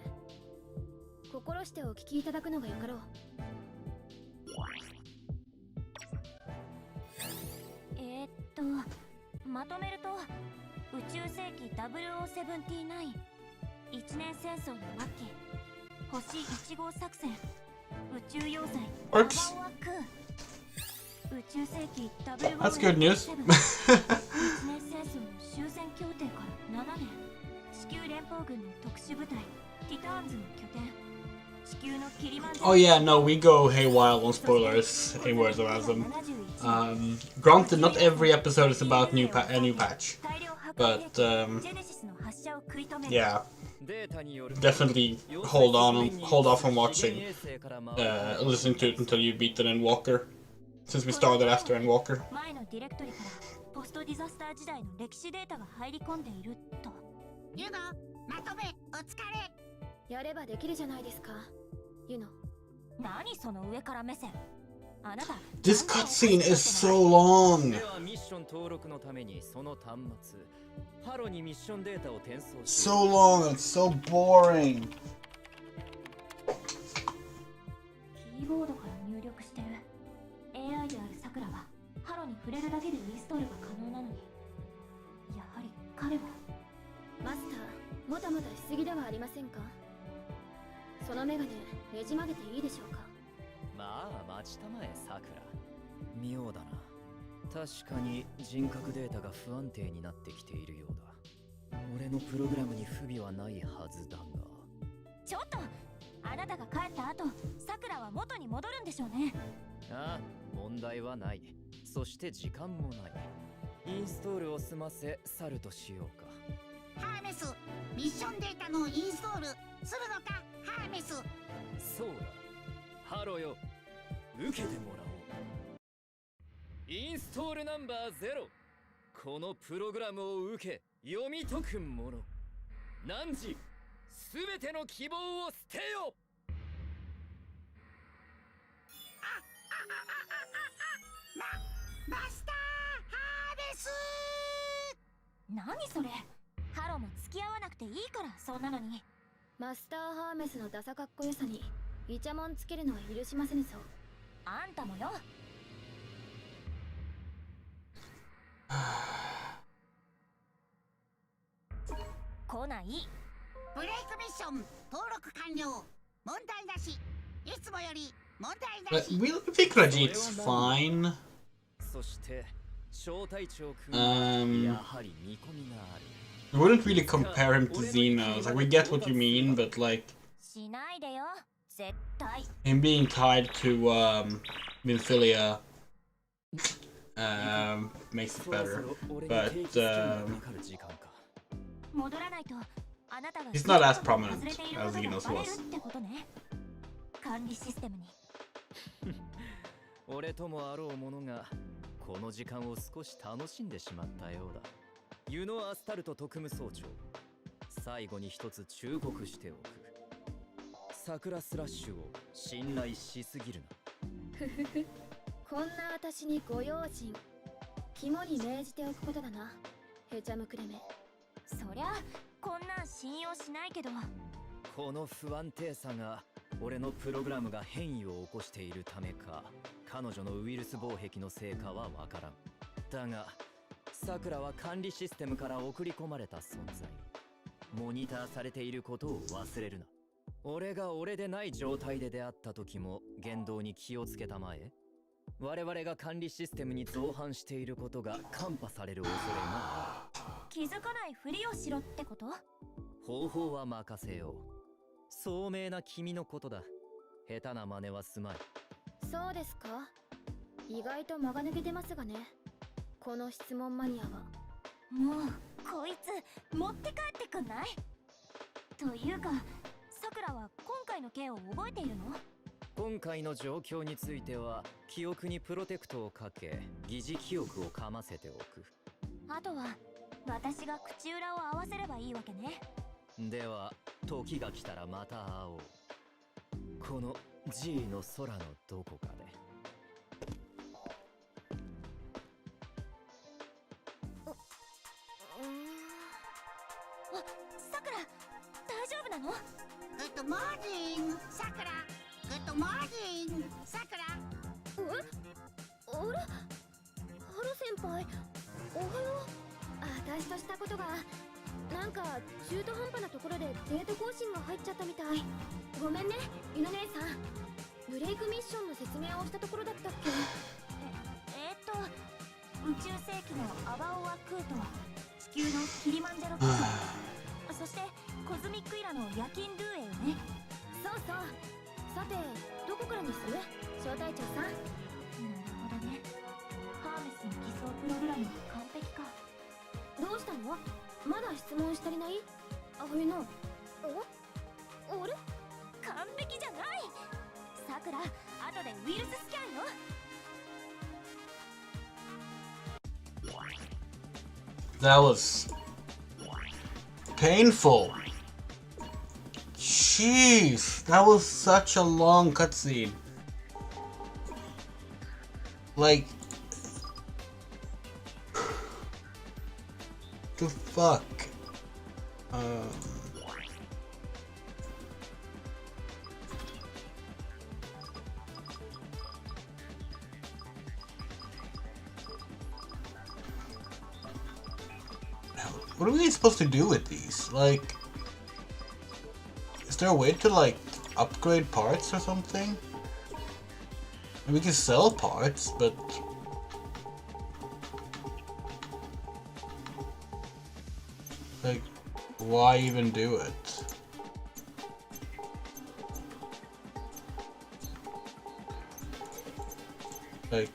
心してお聞きいただくのがよかろう。まとめると、宇宙世紀0079、一年戦争の末期、星1号作戦、宇宙要塞アバンワク、宇宙世紀 That's good news. 一年戦争の終戦協定から7年、地球連邦軍の特殊部隊ティターンズの拠点、地球のキリマンジャロ。 Oh yeah, no, we go haywire on spoilers in Words of Asm. Granted, not every episode is about a new patch, but yeah, definitely hold off on watching, listening to it until you beat the Endwalker, since we started after Endwalker. 前のディレクトリからポストディザスター時代の歴史データが入り込んでいると。ユノ、まとめお疲れ。やればできるじゃないですか、ユノ。何その上から目線。あなた。This cutscene is so long. ではミッション登録のためにその端末ハロにミッションデータを転送し。So long and so boring. ボードから入力してる。 AI であるさくらはハロに触れるだけでインストールが可能なのに、やはり彼は。マスター、もたもたしすぎではありませんか？そのメガネねじ曲げていいでしょうか？まあ待ちたまえさくら。妙だな。確かに人格データが不安定になってきているようだ。俺のプログラムに不備はないはずだが。ちょっと、あなたが帰った後、さくらは元に戻るんでしょうね。ああ、問題はない。そして時間もない。インストールを済ませ去るとしようか。ハーメス、ミッションデータのインストールするのか、ハーメス。そうだ、ハロよ、受けてもらおう。インストールナンバー0、このプログラムを受け読み解くもの。汝、すべての希望を捨てよ。マスターハーメス。何それ。ハロも付き合わなくていいからそんなのに。マスターハーメスのダサかっこよさにイチャモンつけるのは許しませぬぞ。あんたもよ。来ない。ブレイクミッション登録完了。問題なし。いつもより問題な But し。 we think Rajit's fine. そして小隊長くん、やはり見込みがある。 I wouldn't really compare him to Xenos. Like, we get what you mean, but like しないでよ、絶対。 him being tied to Minfilia makes it better. But 戻らないとあなたが he's not as prominent as Xenos was. ってことね。管理システムに。俺ともあろうものがこの時間を少し楽しんでしまったようだ。ユノ・アスタルト特務総長、最後に一つ忠告しておく。桜スラッシュを信頼しすぎるな。こんな私にご用心、肝に銘じておくことだな、へちゃむくれめ。そりゃこんなん信用しないけど。この不安定さが俺のプログラムが変異を起こしているためか、彼女のウイルス防壁のせいかはわからん。だがさくらは管理システムから送り込まれた存在。モニターされていることを忘れるな。俺が俺でない状態で出会った時も言動に気をつけたまえ。我々が管理システムに造反していることが看破される恐れがある。気づかないふりをしろってこと？方法は任せよう。聡明な君のことだ。下手な真似はすまい。そうですか。意外と間が抜けてますがね、この質問マニアは。もうこいつ持って帰ってくんない？というかさくらは今回の件を覚えているの？今回の状況については記憶にプロテクトをかけ疑似記憶をかませておく。あとは私が口裏を合わせればいいわけね。では時が来たらまた会おう。この G の空のどこかで。あ、さくら大丈夫なの？グッドモーニングさくら。グッドモーニングさくら。あれ、ハロ先輩、おはよう。私としたことがなんか中途半端なところでデート更新が入っちゃったみたい。ごめんね、ゆの姉さん。ブレイクミッションの説明をしたところだったっけ？宇宙世紀のアバオアクーと地球のキリマンジャロクー、そしてコズミックイラの夜勤ルーエよね。そうそう。さて、どこからにする？小隊長さん。なるほどね。ハーメスの偽装プログラムは完璧か。どうしたの？まだ質問し足りない？あふいの。あれ？完璧じゃない。さくら、後でウイルススキャンよ。That was painful. Jeez, that was such a long cutscene. Like, the fuck. what are we supposed to do with these? Like, is there a way to like upgrade parts or something? And we can sell parts, but like, why even do it? Like,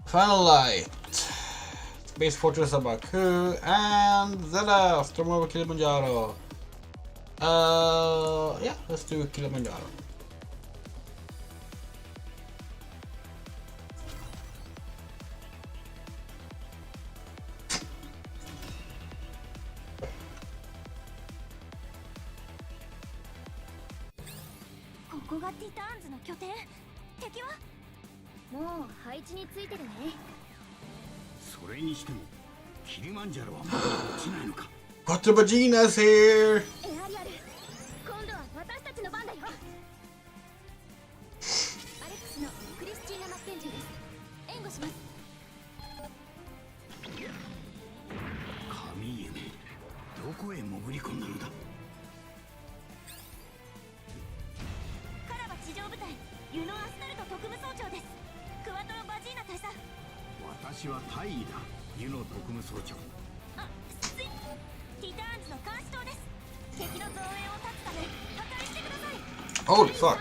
Final Light, Space Fortress of Baku, and Zelda, Storm over Kilimanjaro. Yeah, let's do Kilimanjaro. Quattro Vagina's here! Holy fuck.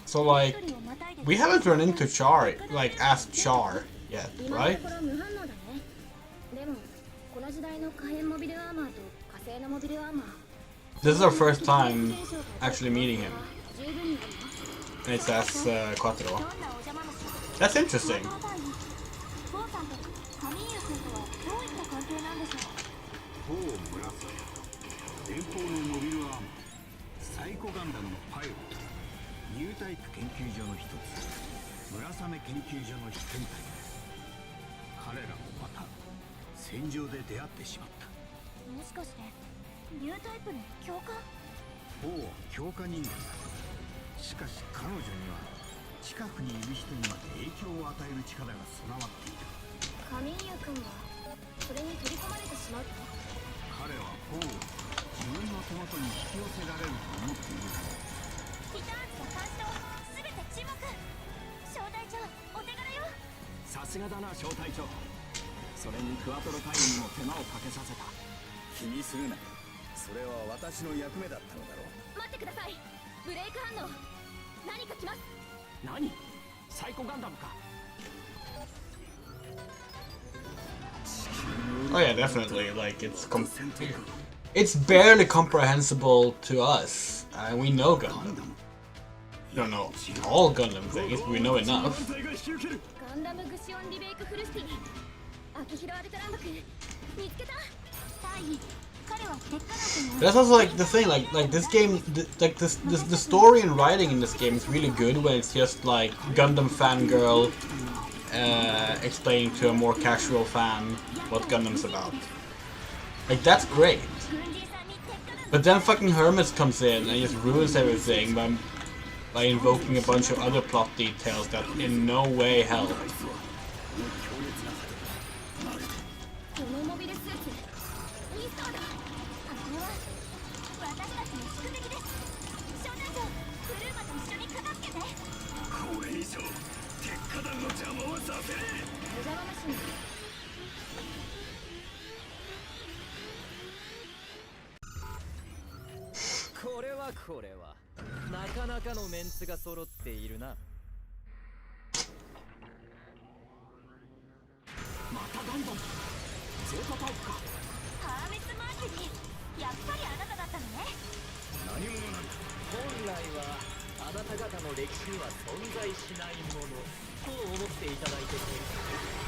So like, we haven't run into Char, like as Char yet, right? This is our first time actually meeting him. And it's as Quattro. That's interesting. Oh yeah, definitely. Like it's barely comprehensible to us. We know Gundam. We don't know all Gundam things, but we know enough. That's also like the thing. Like this game, the story and writing in this game is really good when it's just like Gundam fangirl explaining to a more casual fan what Gundam's about. Like, that's great. But then fucking Hermes comes in and just ruins everything by invoking a bunch of other plot details that in no way help. 邪魔しにこれはなかなかのメンツが揃っているな。またガンダムゼータタイプか。ハーメスマーキュリー、やっぱりあなただったのね。何者なんだ。本来はあなた方の歴史には存在しないものと思っていただいている。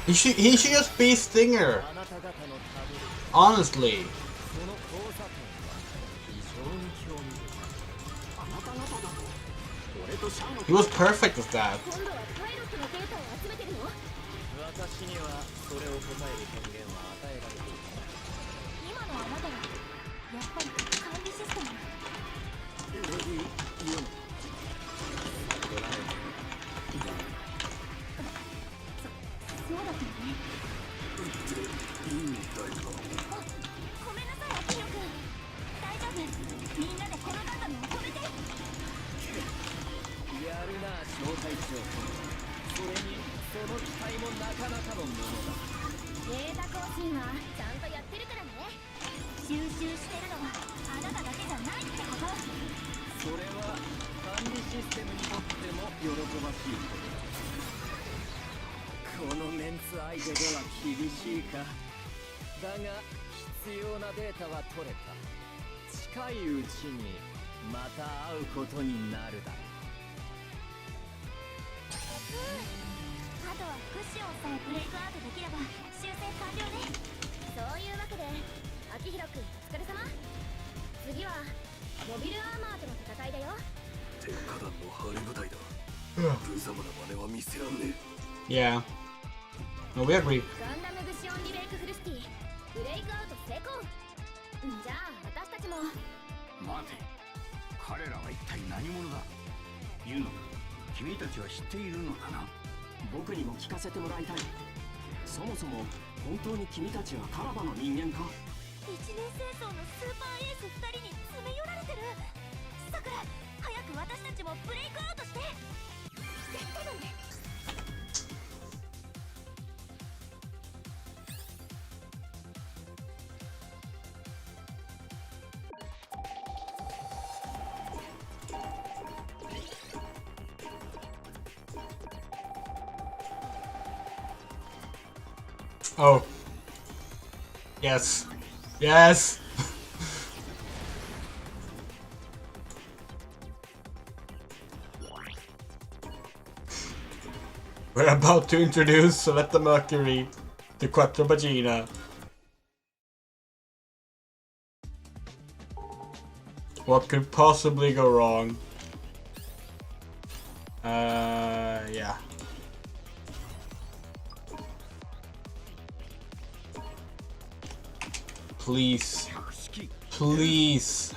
He should just be Stinger. あなた方のために Honestly. その交差点は非常に興味深い。あなた方だと俺とシャアの He was perfect as that. 今度はパイロットのデータを集めてるの？私にはそれを答える権限は与えられている。今のあなたはやっぱり管理システム。レディー・ユーノ。そうだったのね。いいんだよ。ごめんなさい、アキヒロ君。大丈夫。みんなでこのガンダムを止めて。やるな、小隊長。それにその機体もなかなかのものだ。データ更新はちゃんとやってるからね。収集してるのはあなただけじゃないってこと。それは管理システムにとっても喜ばしいことだ。このメンツ相手では厳しいか。だが必要なデータは取れた。近いうちにまた会うことになるだろう。あとはクッションさえブレイクアウトできれば修正完了ね。そういうわけで秋広くんお疲れ様。次はモビルアーマーとの戦いだよ。鉄火団の晴れ舞台だ。無様な真似は見せらんねえ。 Yeah. No, we agree. ガンダムブシオンリメイクフルシティブレイクアウト成功。じゃあ私たちも。待て、彼らは一体何者だ。ユノ、君たちは知っているのだな。僕にも聞かせてもらいたい。そもそも本当に君たちはカラバの人間か。一年戦争のスーパーエース2人に詰め寄られてる。さくら、早く私たちもブレイクアウトして。絶対だね。Oh. Yes. Yes. We're about to introduce Suletta Mercury to Quattro Pagina. What could possibly go wrong? Yeah. Please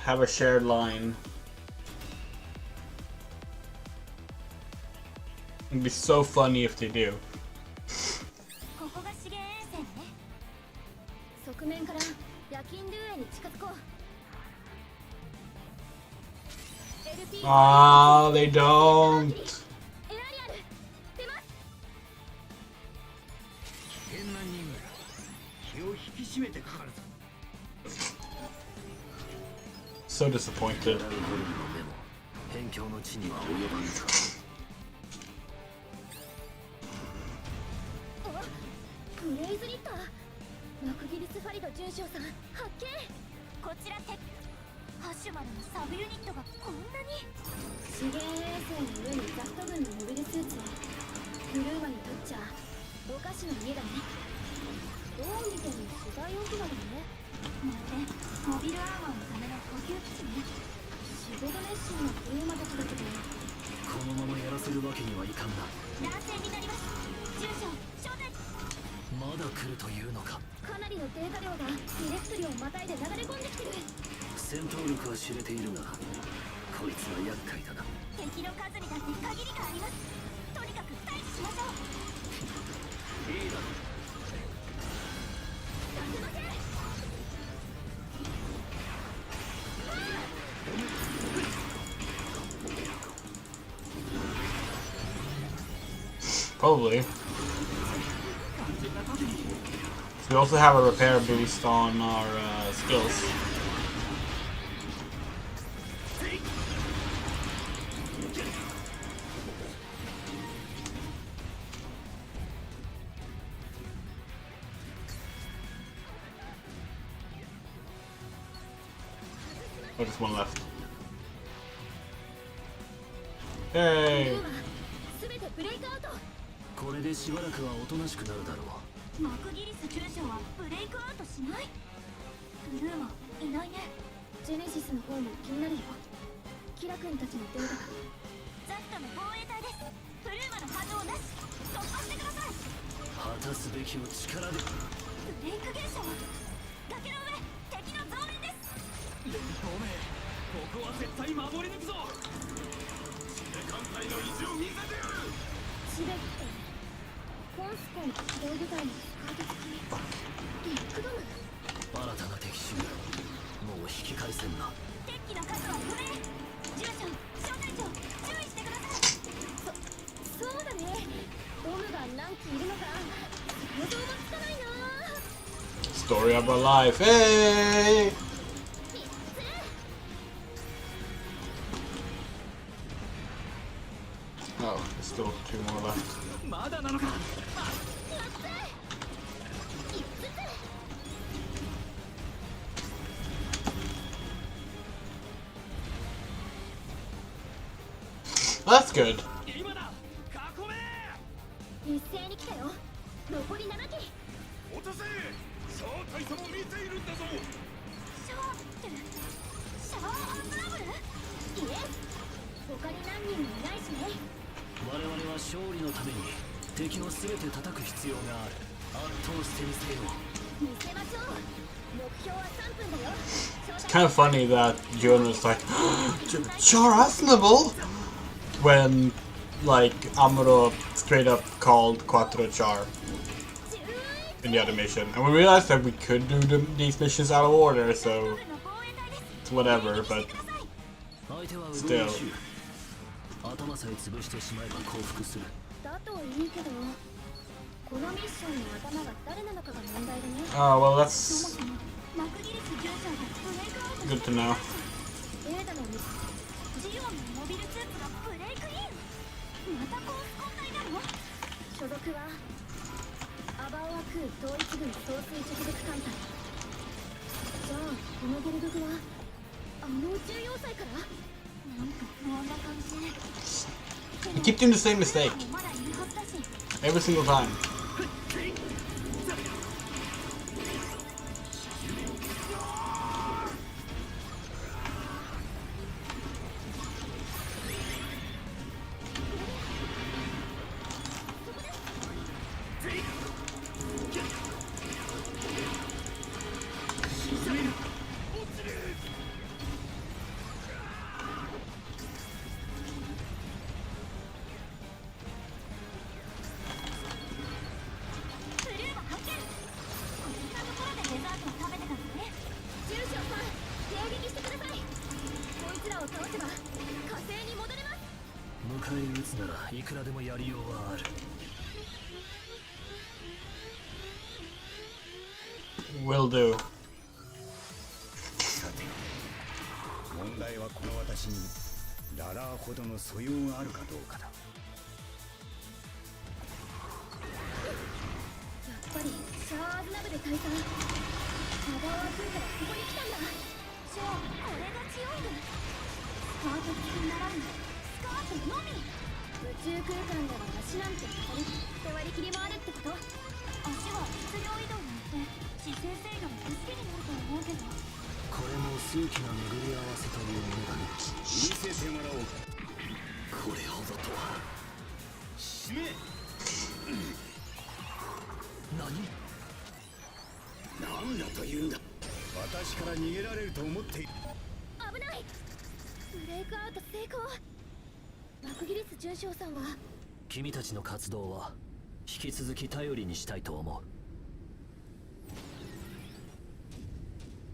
have a shared line. It'd be so funny if they do. ここが資源衛星ね。側面から夜勤ルーエに近づこう。LP Ah, they don't. エアリアル出ます。危険な任務だ。気を引き締めてかかるぞ。 So disappointed. 辺境の地には及ばぬか。グレイズリッターマクギリスファリド准将さん発見。こちらハッシュマルのサブユニットがこんなに。資源衛星の上にザクト軍のモビルスーツ。クルーマにとっちゃお菓子の家だね。どう見ても取材置き場だね。まるでモビルアーマーのための補給基地ね。仕事熱心なクルーマたちだけど。このままやらせるわけにはいかんな。乱戦になります。住所招待。まだ来るというのか。かなりのデータ量がディレクトリをまたいで流れ込んできてる。戦闘力は知れているがこいつは厄介だな。敵の数にだって限りがあります。とにかく退治しましょう。いいだろう。すいません。 Probably. We also have a repair boost on our skills. Oh, just one left. Hey! 全てブレイクアウト。これでしばらくはおとなしくなるだろう。マクギリス中将はブレイクアウトしない？ブルーマいないね。ジェネシスの方も気になるよ。キラ君たちのデータが。ザッタの防衛隊です。ブルーマの反応なし。突破してください。果たすべきを力で。ブレイク現象。崖の上、敵の増援です。連邦め、ここは絶対守り抜くぞ。艦隊の意地を見せてやる。チベってコンスコン機動部隊のスカート付きビッグドム。新たな敵襲、もう引き返せんな。敵機の数は不明。住所、小隊長、注意してください。そうだね。オムが何機いるのか想像もつかないな。 Story of our life. Hey! Oh, there's still 2 more left. まだなのか。That's good. 今だ、囲め。一斉に来たよ。残り7機。落とせ。小隊様も見ているんだぞ。シャワーってシャワーアンブラブル？いえ、他に何人もいないしね。我々は勝利のために敵を全て叩く必要がある。圧倒してみせよう。見せましょう。目標は3分だよ。 It's kind of funny that Juno is like, Char Asnable! When, like, Amuro straight up called Quattro Char in the other mission. And we realized that we could do these missions out of order, so it's whatever, but 相手は動 still. きし頭さえ潰してしまえば降伏する。だといいけど、このミッションの頭が誰なのかが問題でね。 Oh, well, そ that's もそもマクギリス上将がブレイクアウト good to know. エーダのミスジオンのモビルスーツがブレイクイン。またコース交代なの？所属はアバオアクー統一軍総帥直属艦隊。じゃあこのゲルドグはあの14歳から？なんか不安な感じ。 You keep doing the same mistake まだいるはずだし。 every single time.いくらでもやりようはある。Will do. さて、問題はこの私にララーほどの素養があるかどうかだ。やっぱりシャワーズナブで退散。アバオアクーからここに来たんだ。じゃあこれがジオン軍。スカート付きならぬスカートのみ。宇宙空間では足なんて2人って割り切りもあるってこと？足は質量移動によって姿勢制御の助けになると思うけど。これも数奇な巡り合わせというものだね。見せてもらおう。これほどとは。死ね。何？なんだというんだ。私から逃げられると思っている。危ない。ブレイクアウト成功。マクギリス准将さんは？君たちの活動は引き続き頼りにしたいと思う。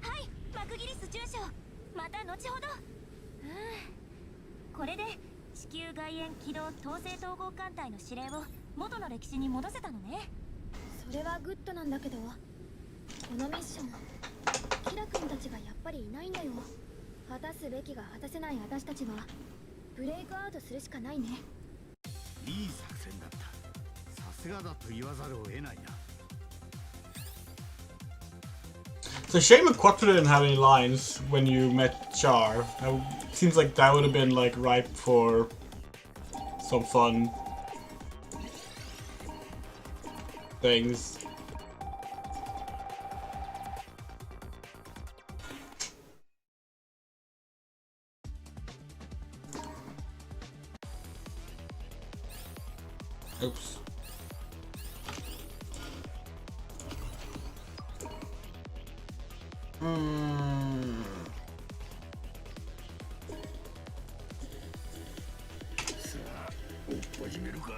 はい、マクギリス准将。また後ほど。これで地球外縁機動統制統合艦隊の指令を元の歴史に戻せたのね。それはグッドなんだけど、このミッションキラ君たちがやっぱりいないんだよ。果たすべきが果たせない私たちはブレイクアウトするしかないね。いい作戦だった。さすがだと言わざるを得ないな。 It's a shame Quattro didn't have any lines when you met Char. Seems like that would have been like ripe for some fun things. Oops. Hmm. さあ、追っ始めるか。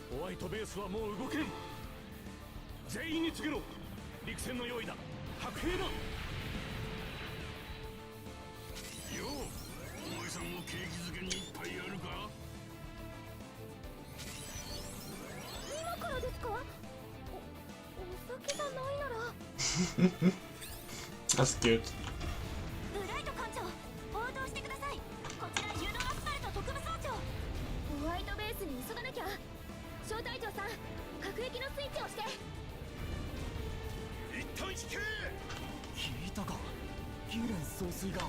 ホワイトベースはもう動けん。全員に告げろ。陸戦の用意だ。白兵だ。よう、お前さんも景気づけにいっぱいやるか。今からですか？お酒がないなら。That's cute. ブライト艦長、応答してください。こちら誘導アスパルト特務総長。ホワイトベースに急がなきゃ。小隊長さん、各駅のスイッチをして。一旦引け。聞いたか？ギレン総帥が。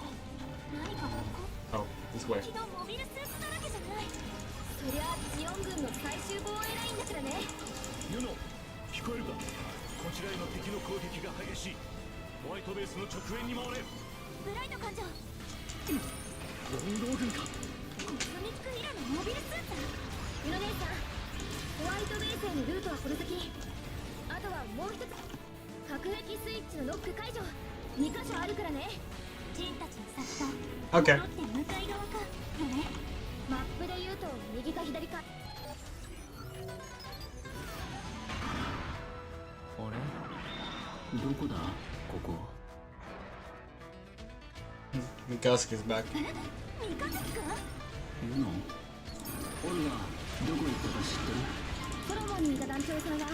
何かこ Oh, this way. このモビルスーツだらけじゃない。そりゃジオン軍の最終防衛ラインだからね。ユノ、聞こえるか。こちらへの敵の攻撃が激しい。ホワイトベースの直縁に回れ。ブライト艦長、連合軍か。コスミックイラのモビルスーツ。ユノ姉さん、ホワイトベースへのルートはこの先。あとはもう一つ、各駅スイッチのロック解除2箇所あるからね。ジンたちの先と Okay. 戻って向かい側かよね。マップで言うと右か左か。あれ？どこだ？ここ。Mikazuki's back. 三日月君？ユノ？オルがどこ行ったか知ってる？ソロモンにいた団長さんは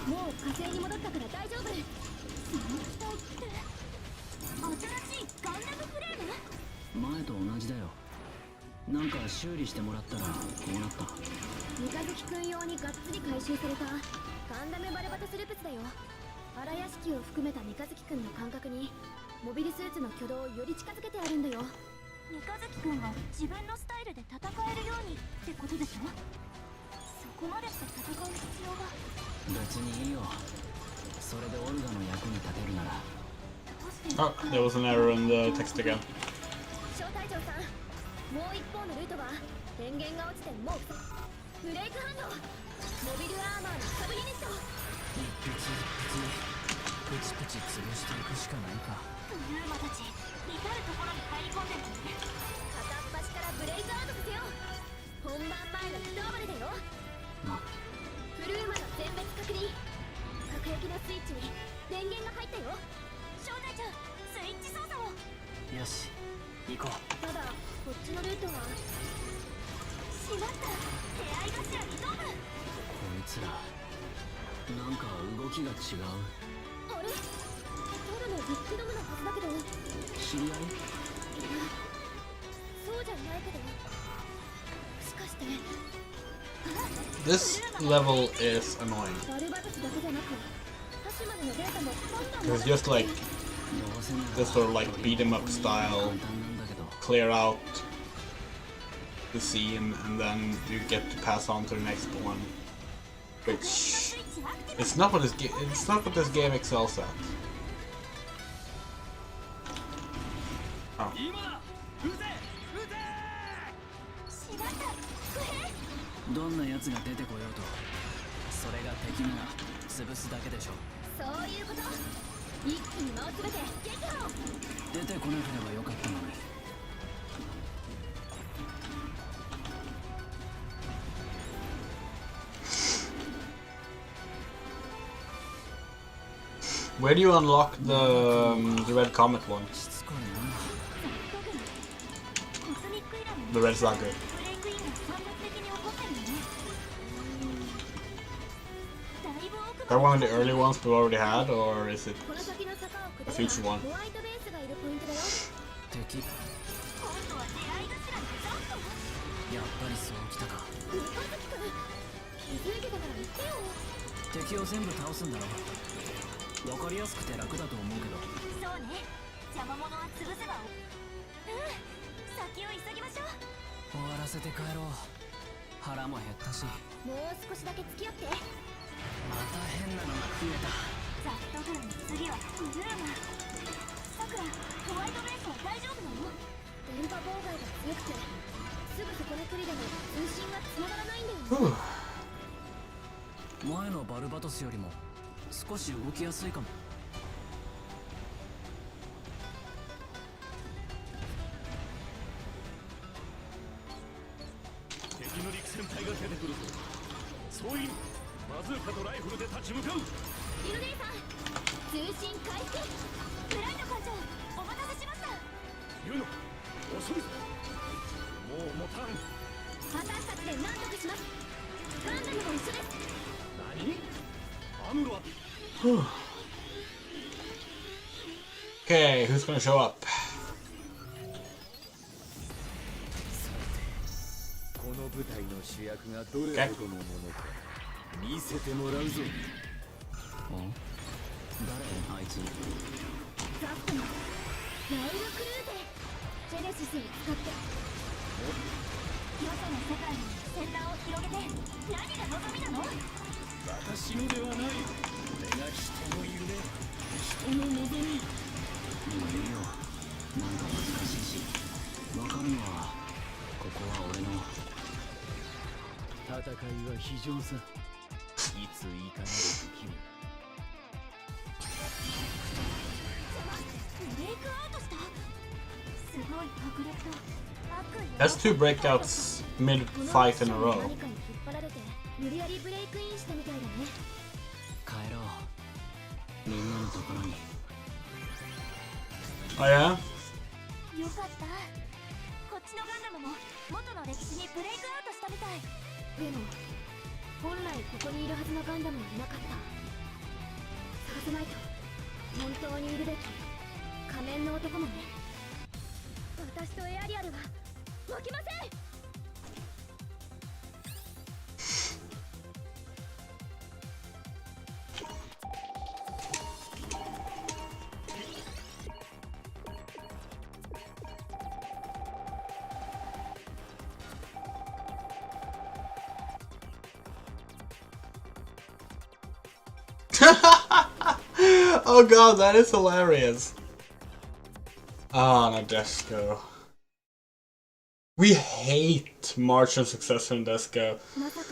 もう火星に戻ったから大丈夫。その機体って新しいガンダムフレーム？前と同じだよ。なんか修理してもらったらこうなった。三日月くん用にがっつり回収されたガンダムバルバトスルプスだよ。荒屋敷を含めた三日月くんの感覚にモビルスーツの挙動をより近づけてあるんだよ。三日月君が自分のスタイルで戦えるようにってことでしょ。そこまでして戦う必要が。別にいいよ。それでオルガの役に立てるなら。 Oh, there was an error in the text again. 小隊長さん、もう一方のルートは電源が落ちてもうブレイク反応。モビルアーマーのサブユニット。一筆プチプチ潰していくしかないか。ブルーマたち至るところに入り込んでるのね。片っ端からブレイクアウトさせよう。本番前の一暴れだよ。ブルーマの全滅確認。各駅のスイッチに電源が入ったよ。小隊長、スイッチ操作を。よし、行こう。ただこっちのルートは。しまった、手合い頭にドム。こいつらなんか動きが違う。あれ、ただのビッグドムのはずだけど。知り合い？そうじゃないけど。もしかして This level is annoying. バルバトスだけじゃなく橋までのデータもどんどん It's just like どうせなら this sort of like beat 'em up style. 簡単なんだけど。 Clear out the scene and then you get to pass on to the next one. Which it's not what this game excels at. Oh. 今だ！撃て！撃て！しまった、不平。どんな奴が出てこようと、それが敵なら潰すだけでしょ。そういうこと。一気に回すべて撃破。出てこなければよかったのに。Where do you unlock the red comet one? しつこいな。 The red saga. ブレイクインが散発的に起こってるよね。だいぶ奥 Is that one of the early ones we already had, or is it この先の坂を下 a future れば one? ホワイトベースがいるポイントだよ。敵、今度は出会い頭にジャンプ。やっぱりそうきたか。三日月くん気づいてたから言ってよ。敵を全部倒すんだろ。わかりやすくて楽だと思うけど。そうね。邪魔者は潰せば。先を急ぎましょう。終わらせて帰ろう。腹も減ったし。もう少しだけ付き合って。また変なのが増えた。ザット軍の次はブルーマ。さくら、ホワイトベースは大丈夫なの？電波妨害が強くてすぐそこの距離でも通信が繋がらないんだよね。前のバルバトスよりも少し動きやすいかも。敵の陸戦隊が出てくるぞ。総員、バズーカとライフルで立ち向かう。リルネイさん通信開始。ブライト艦長、お待たせしました。ユノ、遅いぞ。もう持たん。私たちで何とかします。ガンダムも一緒です。何？アムロは Okay, who's gonna show up? この舞台の主役がどれほどのものか見せてもらうぞ。誰あいつ。ザットのラウラクルーゼジェネシスを使ってよその世界に先端を広げて何が望みなの？私のではない。これが人の夢、人の望み。もういいよ。なんか難しいし。わかるのはここは俺の。戦いは非常さ。いついかなる時も。ブレイクアウトした？すごい迫力と悪意。 That's 2 breakouts mid fight in a row. 何かに引っ張られて無理やりブレイクインしたみたいだね。帰ろう。みんなのところに。 Oh yeah? よかった。こっちのガンダムも元の歴史にブレイクアウトしたみたい。でも本来ここにいるはずのガンダムはいなかった。探さないと。本当にいるべき仮面の男もね。私とエアリアルは負けません。Oh god, that is hilarious. Ah, Nadeshko. We hate March and Successor in Desco. まさか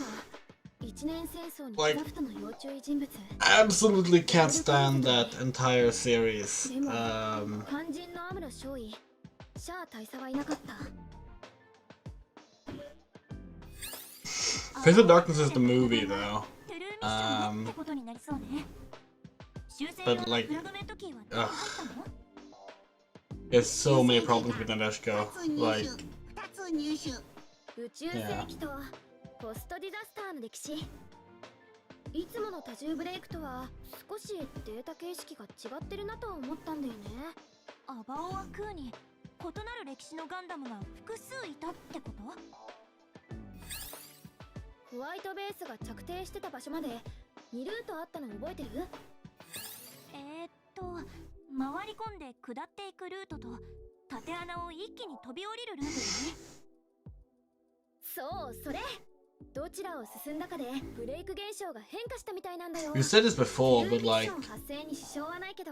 一年戦争に Like クラフトの要注意人物。 Absolutely can't stand that entire series. でも肝心のアムロ少尉シャア大佐はいなかった。 Face of Darkness is the movie though. トゥルーミッションってことになりそうね。修正用の But フ like, ラグメントキーはどうだったの？ there's so many problems with Nadeshko. 2 Like, つ入手。宇宙世紀とポストディザスターの歴史。いつもの多重ブレイクとは少しデータ形式が違ってるなと思ったんだよね。アバオアクーに異なる歴史のガンダムが複数いたってこと？ホワイトベースが着底してた場所まで2ルートあったの覚えてる？回り込んで下っていくルートと縦穴を一気に飛び降りるルートよね。そう、それ。どちらを進んだかでブレイク現象が変化したみたいなんだよ。 you said this before, but like, 発生に支障はないけど、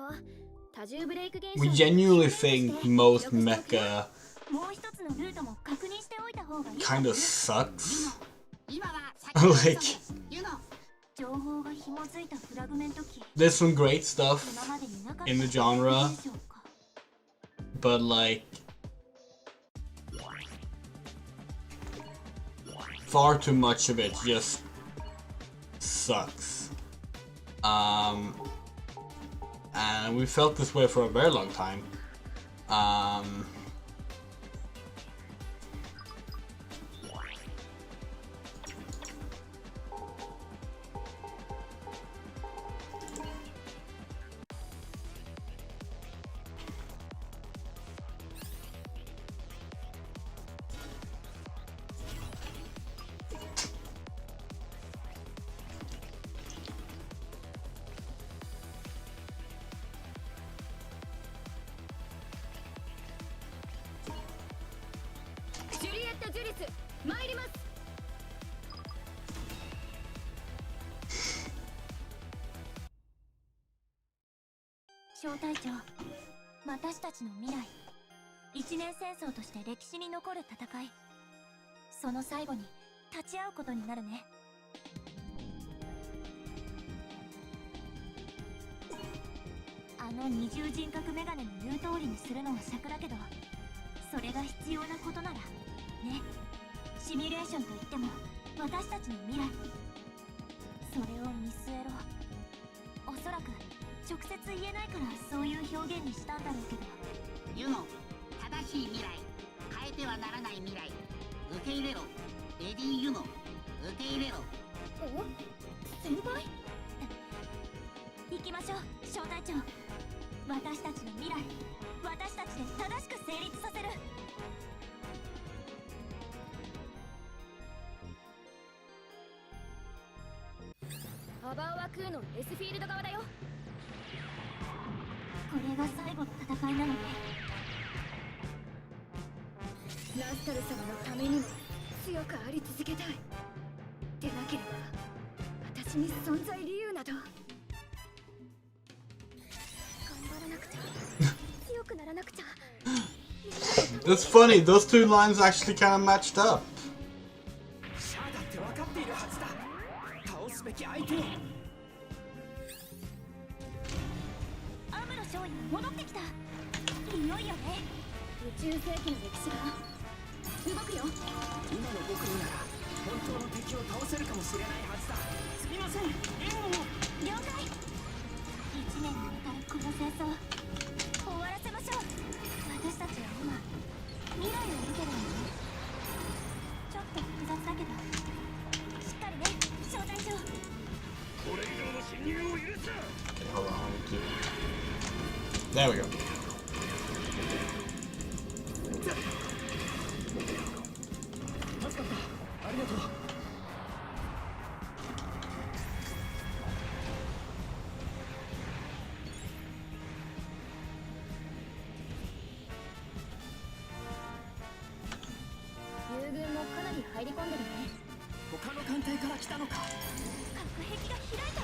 多重ブレイク現象 we genuinely think most mecha もう一つのルートも確認しておいた方がいい。 kind of sucks. 今は先に Like, ユノ。情報が紐づいたフラグメントキー。 there's some great stuff 今までになかった in the genre, でしょうか。 but like, far too much of it just sucks. and we felt this way for a very long time.小隊長、私たちの未来、一年戦争として歴史に残る戦い、その最後に立ち会うことになるね。あの二重人格メガネの言う通りにするのは尺だけど、それが必要なことならね。シミュレーションといっても私たちの未来、それを見据えろ。おそらく直接言えないからそういう表現にしたんだろうけど、ユノ、正しい未来、変えてはならない未来、受け入れろ。レディーユノ、受け入れろ。お、先輩行きましょう、小隊長。私たちの未来、私たちで正しく成立させる。ハバーワクーの S フィールド側だよ。これが最後の戦いなのね。ラスタル様のためにも強くあり続けたい。でなければ私に存在理由など。頑張らなくちゃ強くならなくちゃ。That's funny, those two lines actually kind of matched up. シャアだって分かっているはずだ。倒すべき相手を。アムロ少尉戻ってきた。いよいよね。宇宙世紀の歴史が動くよ。今の僕になら本当の敵を倒せるかもしれないはずだ。すみません、援護を。了解。1年にわたるこの戦争終わらせましょう。私たちは今未来を見てるのね。ちょっと複雑だけどしっかりね、小隊長。これ以上の侵入を許すな。 Okay, hold on. There we go. 助かった。ありがとう。友軍もかなり入り込んでるね。他の艦隊から来たのか。核壁が開いた。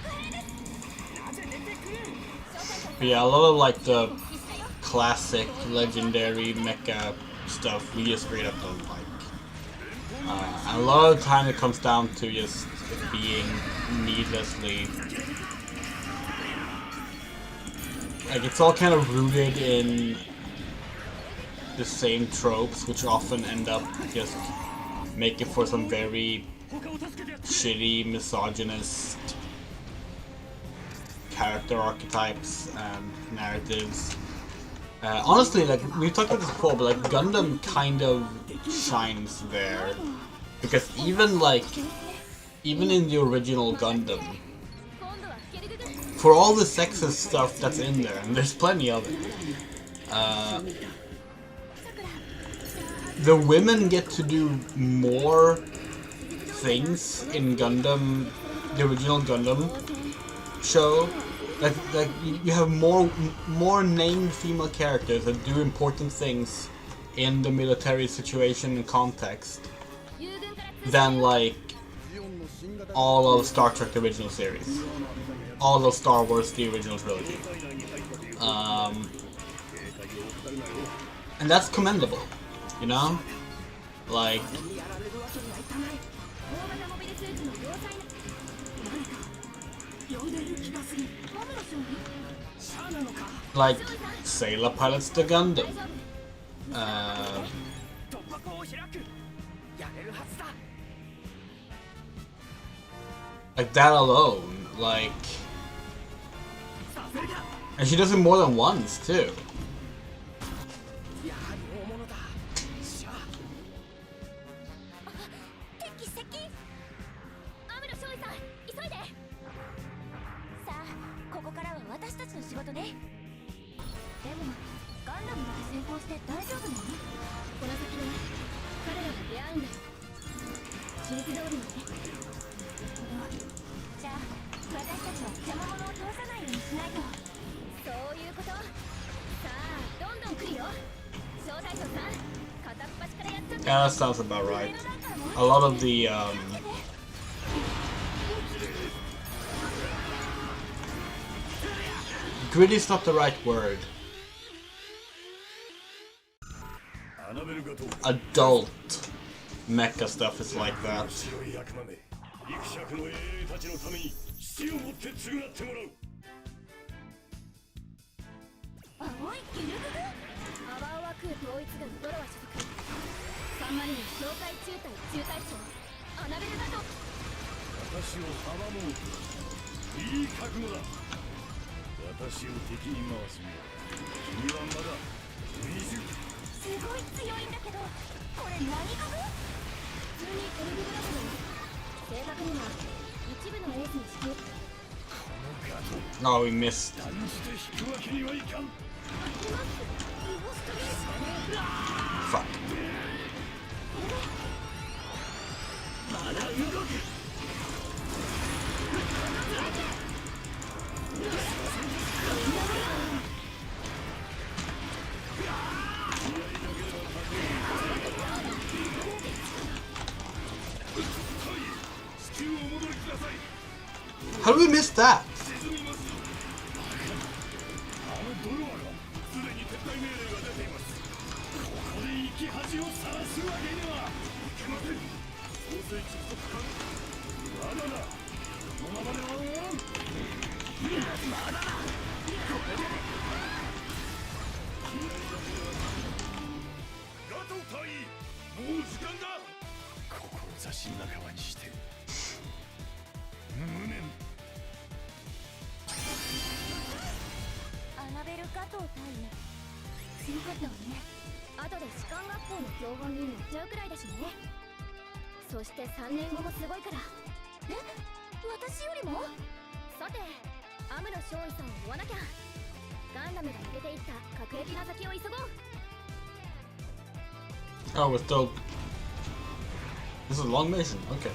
副兵です。なぜ出てくる。 But yeah, a lot of like the classic, legendary mecha stuff we just straight up don't like. And a lot of the time it comes down to just it being needlessly... Like, it's all kind of rooted in the same tropes, which often end up just making for some very shitty, misogynist character archetypes and narratives. Honestly, like, we've talked about this before, but like Gundam kind of shines there. Because even in the original Gundam, for all the sexist stuff that's in there, and there's plenty of it, the women get to do more things in Gundam, the original Gundam show. Like you have more named female characters that do important things in the military situation and context than like all of Star Trek the original series, all of Star Wars the original trilogy, and that's commendable, you know, like. Like, Sailor pilots the Gundam. Like that alone, like And she does it more than once too. やはり大物だ。しゃあ。敵接近。アムロ少尉さん、急いで。さあ、ここからは私たちの仕事ね。でもガンダムまで先行して大丈夫なの？この先で彼らが出会うんだよ。地域通りにね。じゃあ私たちは邪魔者を通さないようにしないと。そういうこと。さあどんどん来るよ。招待長さん、片っ端からやっちゃって。 Yeah, that sounds about right. A lot of the gritty is not the right word. Adult mecha stuff is like that. 青いギルググ、アバオワクー統一軍ドロワ所属サンマリン紹介中隊中隊長アナベルだと。私を阻もうといい覚悟だ。私を敵に回すには君はまだ未熟。すごい強いんだけど、これ何株？普通にエルググだけど、正確には一部のエースに支給。 Oh, we missed. 断じて引くわけにはいかん。 Fuck. How did we miss that? 志仲間にして無念。アナベル加藤隊員強かったわね。後で士官学校の教本に乗っちゃうくらいだしね。そして3年後もすごいから。え、私よりも？さてアムロ少尉さんを追わなきゃ。ガンダムが抜けていった各駅の先を急ごう。 Oh, we're still. This is a long mission. Okay.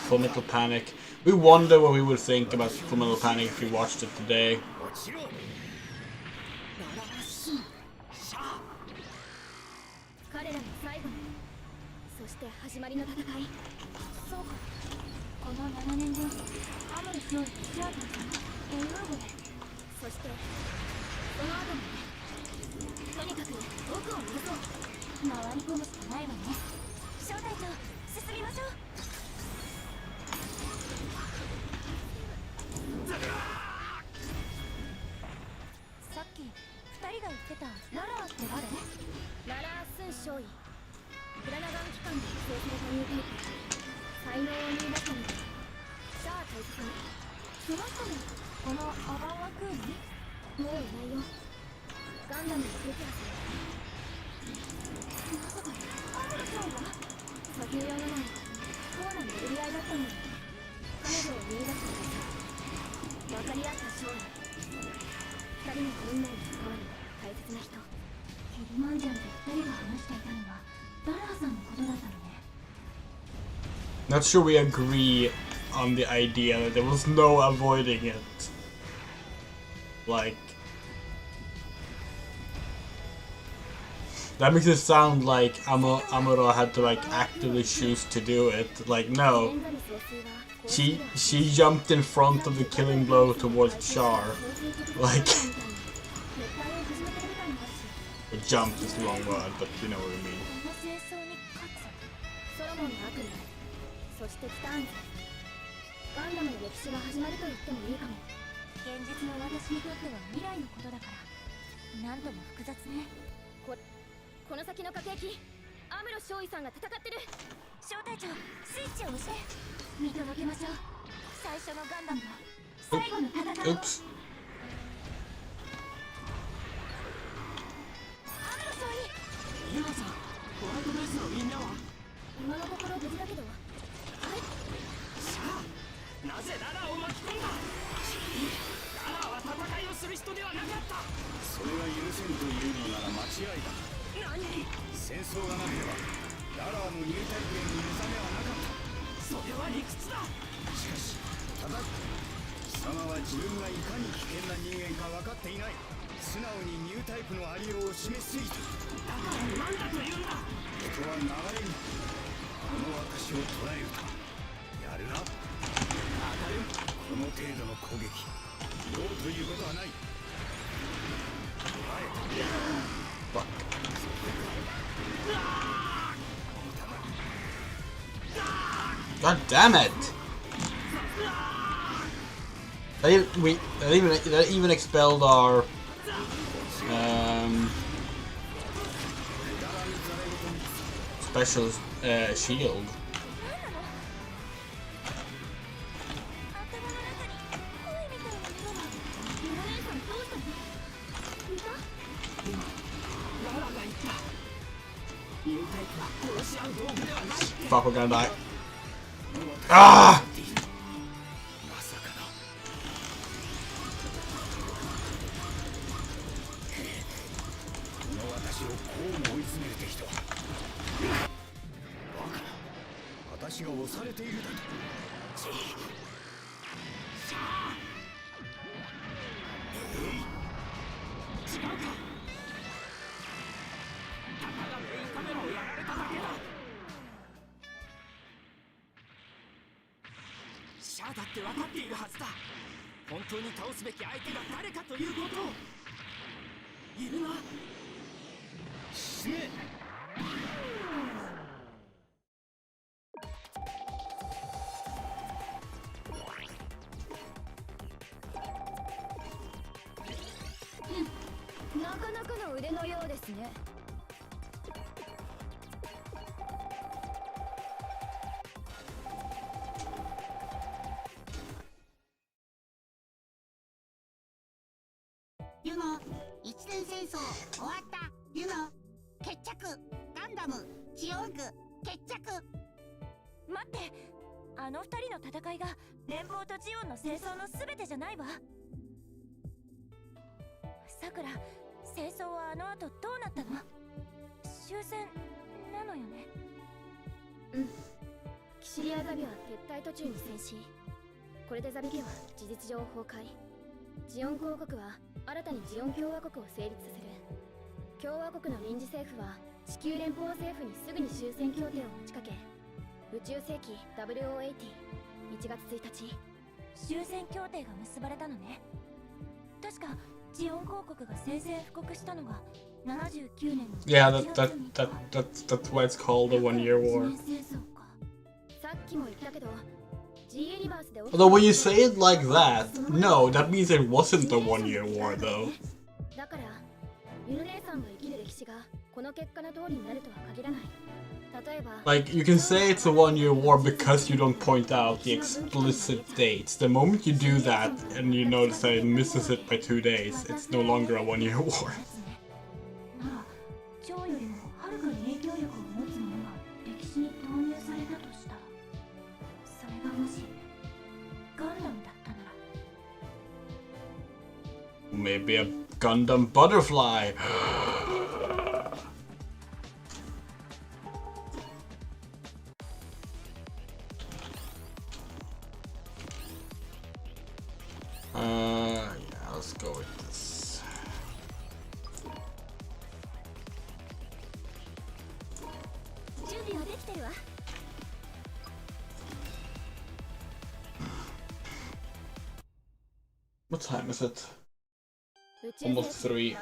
Fullmetal Panic. We wonder what we would think about Fullmetal Panic if we watched it today. 彼らの最後の、そして始まりの戦い。そうか。この7年後、アムロ少尉とシャープさん、エンローブで。そして、その後もね。とにかく奥を目指そう。回り込むしかないわね。招待長、進みましょう。さっき2人が言ってたララーって誰？ララー・スン少尉。クラナガン機関で育成されたニュータイプ。才能を見出したのでシャア大佐さん。その人もこのアバンワクーに？もういないよ。ガンダムに撃破された。まさかアムロ少尉が？先を読めないコアな巡り合いだったのに彼女を見出した大佐。分かり合った少尉。2人の運命に関わる大切な人。キリマンジャロで2人が話していたのはダラーさんのことだったのね。 Not sure we agree on the idea that there was no avoiding it. Like, that makes it sound like Amuro had to like actively choose to do it. Like, no. She jumped in front of the killing blow towards Char. Like, jumped is the wrong word, but you know what I mean. そしてティターンズ。ガンダムの歴史が始まると言ってもいいかも。現実の私にとっては未来のことだから、なんとも複雑ね。この先の各駅、アムロ少尉さんが戦ってる。小隊長、スイッチを押して見届けましょう。最初のガンダムの最後の戦いを。 Oops. アムロ少尉、ユナさん、ホワイトベースのみんなは。今のところ無事だけど。はい。さあ、なぜララを巻き込んだ。ララは戦いをする人ではなかった。それが許せんというのなら間違いだ。何。戦争がなければララーのニュータイプへの目覚めはなかった。それは理屈だ。しかしただ貴様は自分がいかに危険な人間か分かっていない。素直にニュータイプのありようを示しすぎた。だから何だというんだ。人は流れにこの私を捉えるか。やるな。当たる。この程度の攻撃どうということはない。 God damn it! That even expelled our special shield. ニュータイプは殺し合う道具ではない。 Fuck, we're gonna die. Ah! まさかな。この私をこうも追い詰める敵とは。バカな。私が押されているだと。さあ。違うか。たかがメインカメラをやられただけだ。シャアだって分かっているはずだ。本当に倒すべき相手が誰かということを。言うな。死ね。なかなかの腕のようですね。ユノ、一年戦争終わった。ユノ、決着。ガンダム、ジオング、決着。待って、あの二人の戦いが連邦とジオンの戦争の全てじゃないわ。さくら、戦争はあの後どうなったの？終戦なのよね。うん。キシリアザビは撤退途中に戦死。これでザビ家は事実上崩壊。ジオン公国は新たにジオン共和国を成立させる。共和国の臨時政府は地球連邦政府にすぐに終戦協定を持ちかけ、宇宙世紀 WO80 1月1日終戦協定が結ばれたのね。確かジオン公国が宣戦布告したのが79年の Yeah, that's why it's called the 1-year war. さっきも言ったけど、G ユニバースで Although when you say it like that, no, that means it wasn't a 1-year war though. だからユヌ姉さんが生きる歴史がこの結果の通りになるとは限らない。例えば Like, you can say it's a 1-year war because you don't point out the explicit dates. The moment you do that and you notice that it misses it by 2 days, it's no longer a 1-year war. なら、蝶よりもはるかに影響力を持つものが歴史に投入されたとしたら、それがもしガンダムだったなら。 Maybe a Gundam butterfly. Yeah, let's go with this. 準備はできてるわ。What time is it? Almost 3.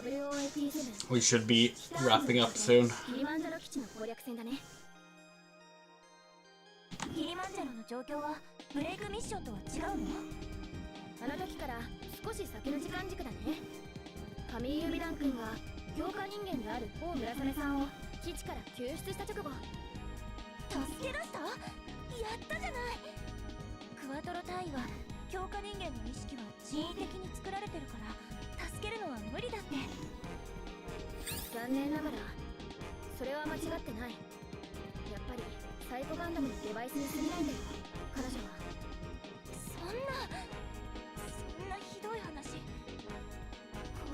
We should be wrapping up soon. キリマンジャロ基地の攻略戦だね。キリマンジャロの状況はブレイクミッションとは違うの？あの時から少し先の時間軸だね。神指団君が強化人間である大村雨さんを基地から救出した直後。助け出した？やったじゃない。クワトロ隊員は強化人間の意識は人為的に作られてるから助けるのは無理だって。残念ながらそれは間違ってない。やっぱりサイコガンダムのデバイスに過ぎないんだよ、彼女は。そんなひどい話。こ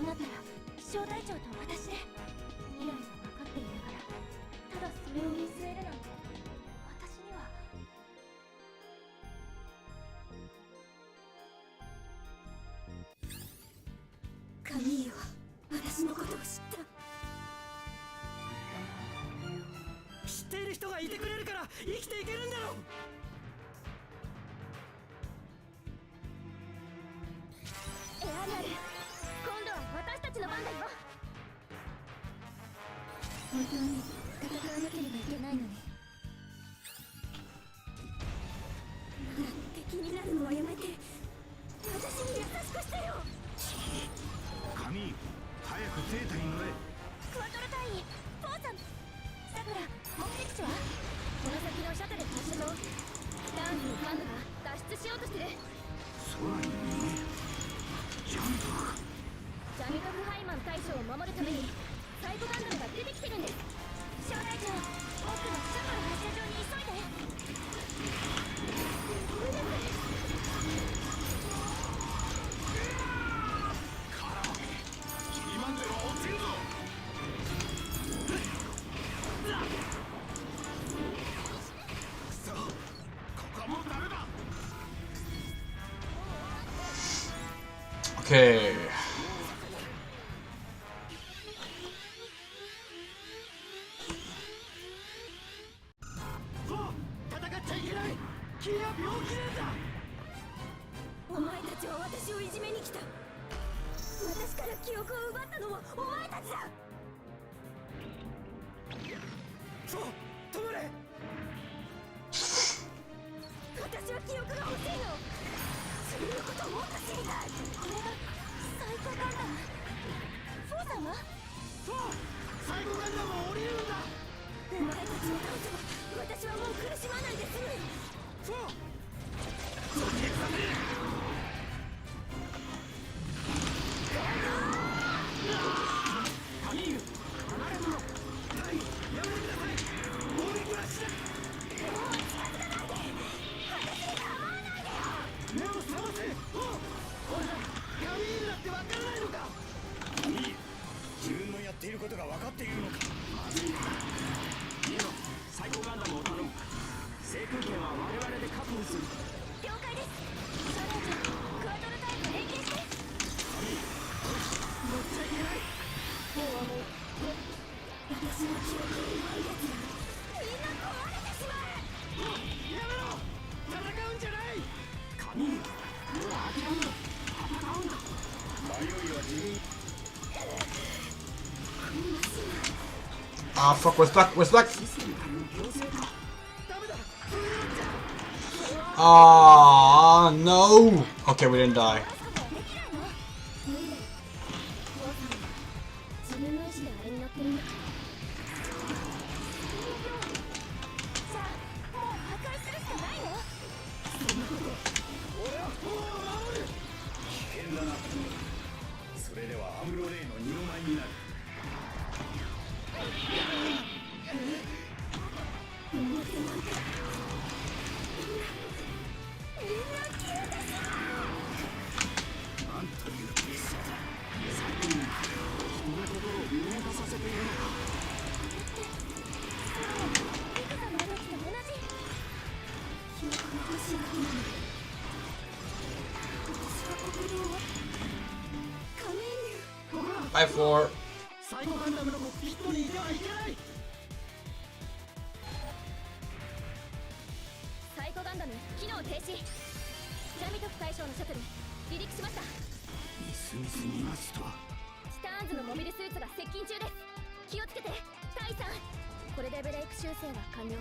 うなったら小隊長と私で未来が分かっていながらただそれを見据えるなんて私には。カミーユは私のことを知った。知っている人がいてくれるから生きていけるんだろう。エアリアル、今度は私たちの番だよ。本当に戦わなければいけないのね。なら敵になるのはやめて私に優しくしてよ。カミー、早くゼータに乗れ。クワトロ隊員、ポーさん、さくら、目的地はこの先のシャトル発射場。ダンスの幹部が脱出しようとしてる。空に逃げる。ジャンプ。ジャミトフハイマン大将を守るためにサイコガンダムが出てきてるんです。小隊長、奥のシャトル発射場に急いで。今までは落ちるぞ。くそ、ここはもうダメだ。Okay. 戦っちゃいけない。君は病気なんだ。お前たちは私をいじめに来た。私から記憶を奪ったのはお前たちだ。そう、止まれ。私は記憶が欲しいの。自分のことをもっと知りたい。これがサイコガンダム。フォーさんは？そう、サイコガンダムを降りるんだ。お前たちを倒せば私はもう苦しまないで済む。そう。カミーユ、離れろ。はい、やめてください。攻撃はしない。目を覚ませ。おい、カミーユだってわからないのか。カミーユ、自分のやっていることが分かっているのか。まずいな。ニノ、サイコガンダムを頼む。制空権は我々で確保する。了解です。小隊長、クワトロ隊と連携して。乗っちゃいけない。私の記憶を奪うやつらみんな壊れてしまう。やめろ。戦うんじゃない。カミーユ、もう諦めろ。戦うんだ。迷いは自分。Ah, fuck, we're stuck, we're stuck! Ah, no! Okay, we didn't die. 自分の意志であれに乗ってるんだ。じゃあもう破壊するしかないの？俺は法を守る。危険だな。それではアムロレイの二の舞になる。なんという傑作だ。最後に人の心を見渡させているのか。リカさんの時と同じ。記憶が欲しいだけなのに私はここで終わった。カメーニュ。Bye, Floor. サイコガンダムのコックピットにいてはいけない。サイコガンダム機能停止。ジャミトフ大将のシャトル離陸しました。みすみす逃がすとは。チターンズのモビルスーツが接近中です。気をつけてタイさん。これでブレイク修正は完了。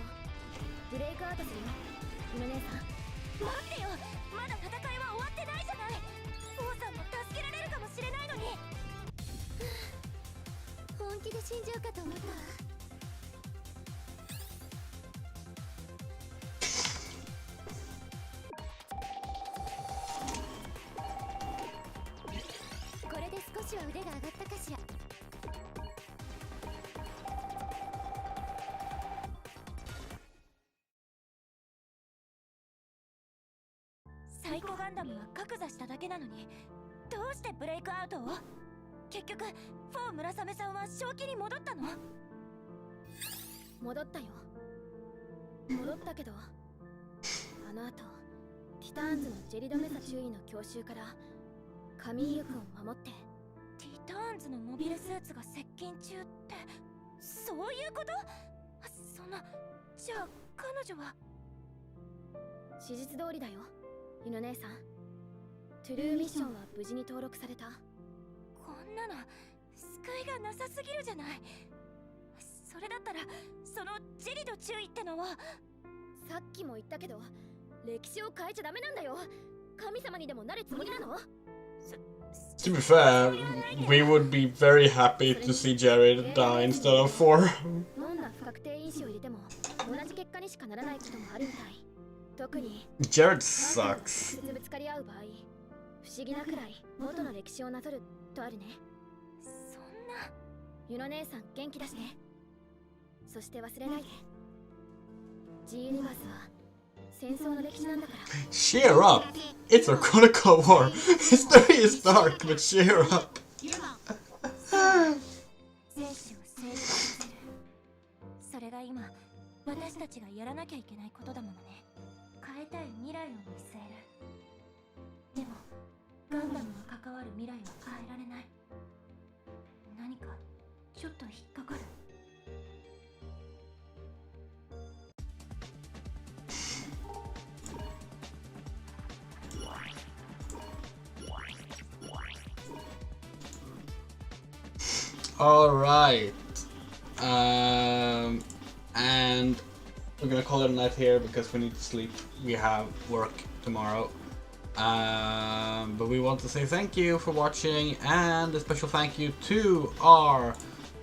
ブレイクアウトするよ犬姉さん。待ってよ、まだ戦いは終わってないじゃない。王さんも助けられるかもしれないのに。本気で死んじゃうかと思ったわ。サイコガンダムは格座しただけなのにどうしてブレイクアウトを？結局4村雨さんは正気に戻ったの？戻ったよ。戻ったけどあの後ティターンズのジェリドメサ注意の教習からカミーユ君を守って。ティターンズのモビルスーツが接近中ってそういうこと？そんな、じゃあ彼女は史実通りだよ、ユノ姉さん。トゥルーミッションは無事に登録された。こんなの救いがなさすぎるじゃない。それだったらそのジェリド注意ってのは。さっきも言ったけど歴史を変えちゃダメなんだよ。神様にでもなるつもりなの？ To be fair, we would be very happy to see Jared die instead of 4. 飲んだ不確定因子を入れても同じ結果にしかならないこともあるみたい。特に Jared sucks. ぶつかり合う場合、不思議なくらい元の歴史をなぞるとあるね。そんな。ユノ姉さん元気だしね。そして忘れないで、G ユニバースは戦争の歴史なんだから。 Cheer up! It's a chronicle war. History is dark, but cheer up. 生死を正義化させる。それが今私たちがやらなきゃいけないことだものね。変えたい未来を見据える。でもガンダムが関わる未来は変えられない。何かちょっと引っかかる。Alright. And we're gonna call it a night here because we need to sleep. We have work tomorrow. But we want to say thank you for watching, and a special thank you to our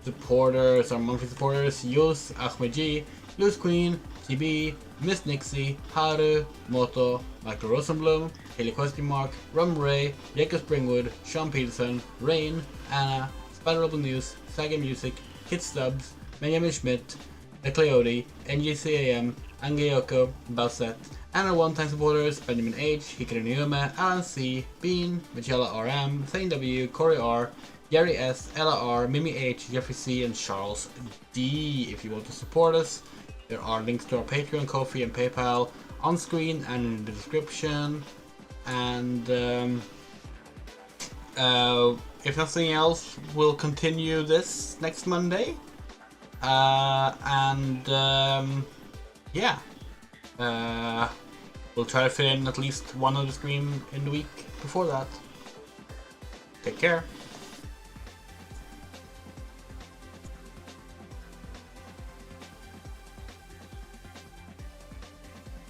supporters, our monthly supporters: Yus, Ahmedji, Luz Queen, TB, Miss Nixie, Haru, Moto, Michael Rosenblum, Haley Mark, Rum Ray, Jacob Springwood, Sean Peterson, Rain, Anna, Spider Rebel News, Saga Music, Kid Stubbs, Benjamin Schmidt, The Cleody, NGCAM, Angeyoko, Balset, and our one-time supporters: Benjamin H, Hikaru Niyome, Alan C, Bean, Michela RM, Thane W, Corey R, Gary S, Ella R, Mimi H, Jeffrey C, and Charles D. If you want to support us, there are links to our Patreon, Ko-fi, and PayPal on screen and in the description. And if nothing else, we'll continue this next Monday. We'll try to fit in at least one other stream in the week before that. Take care.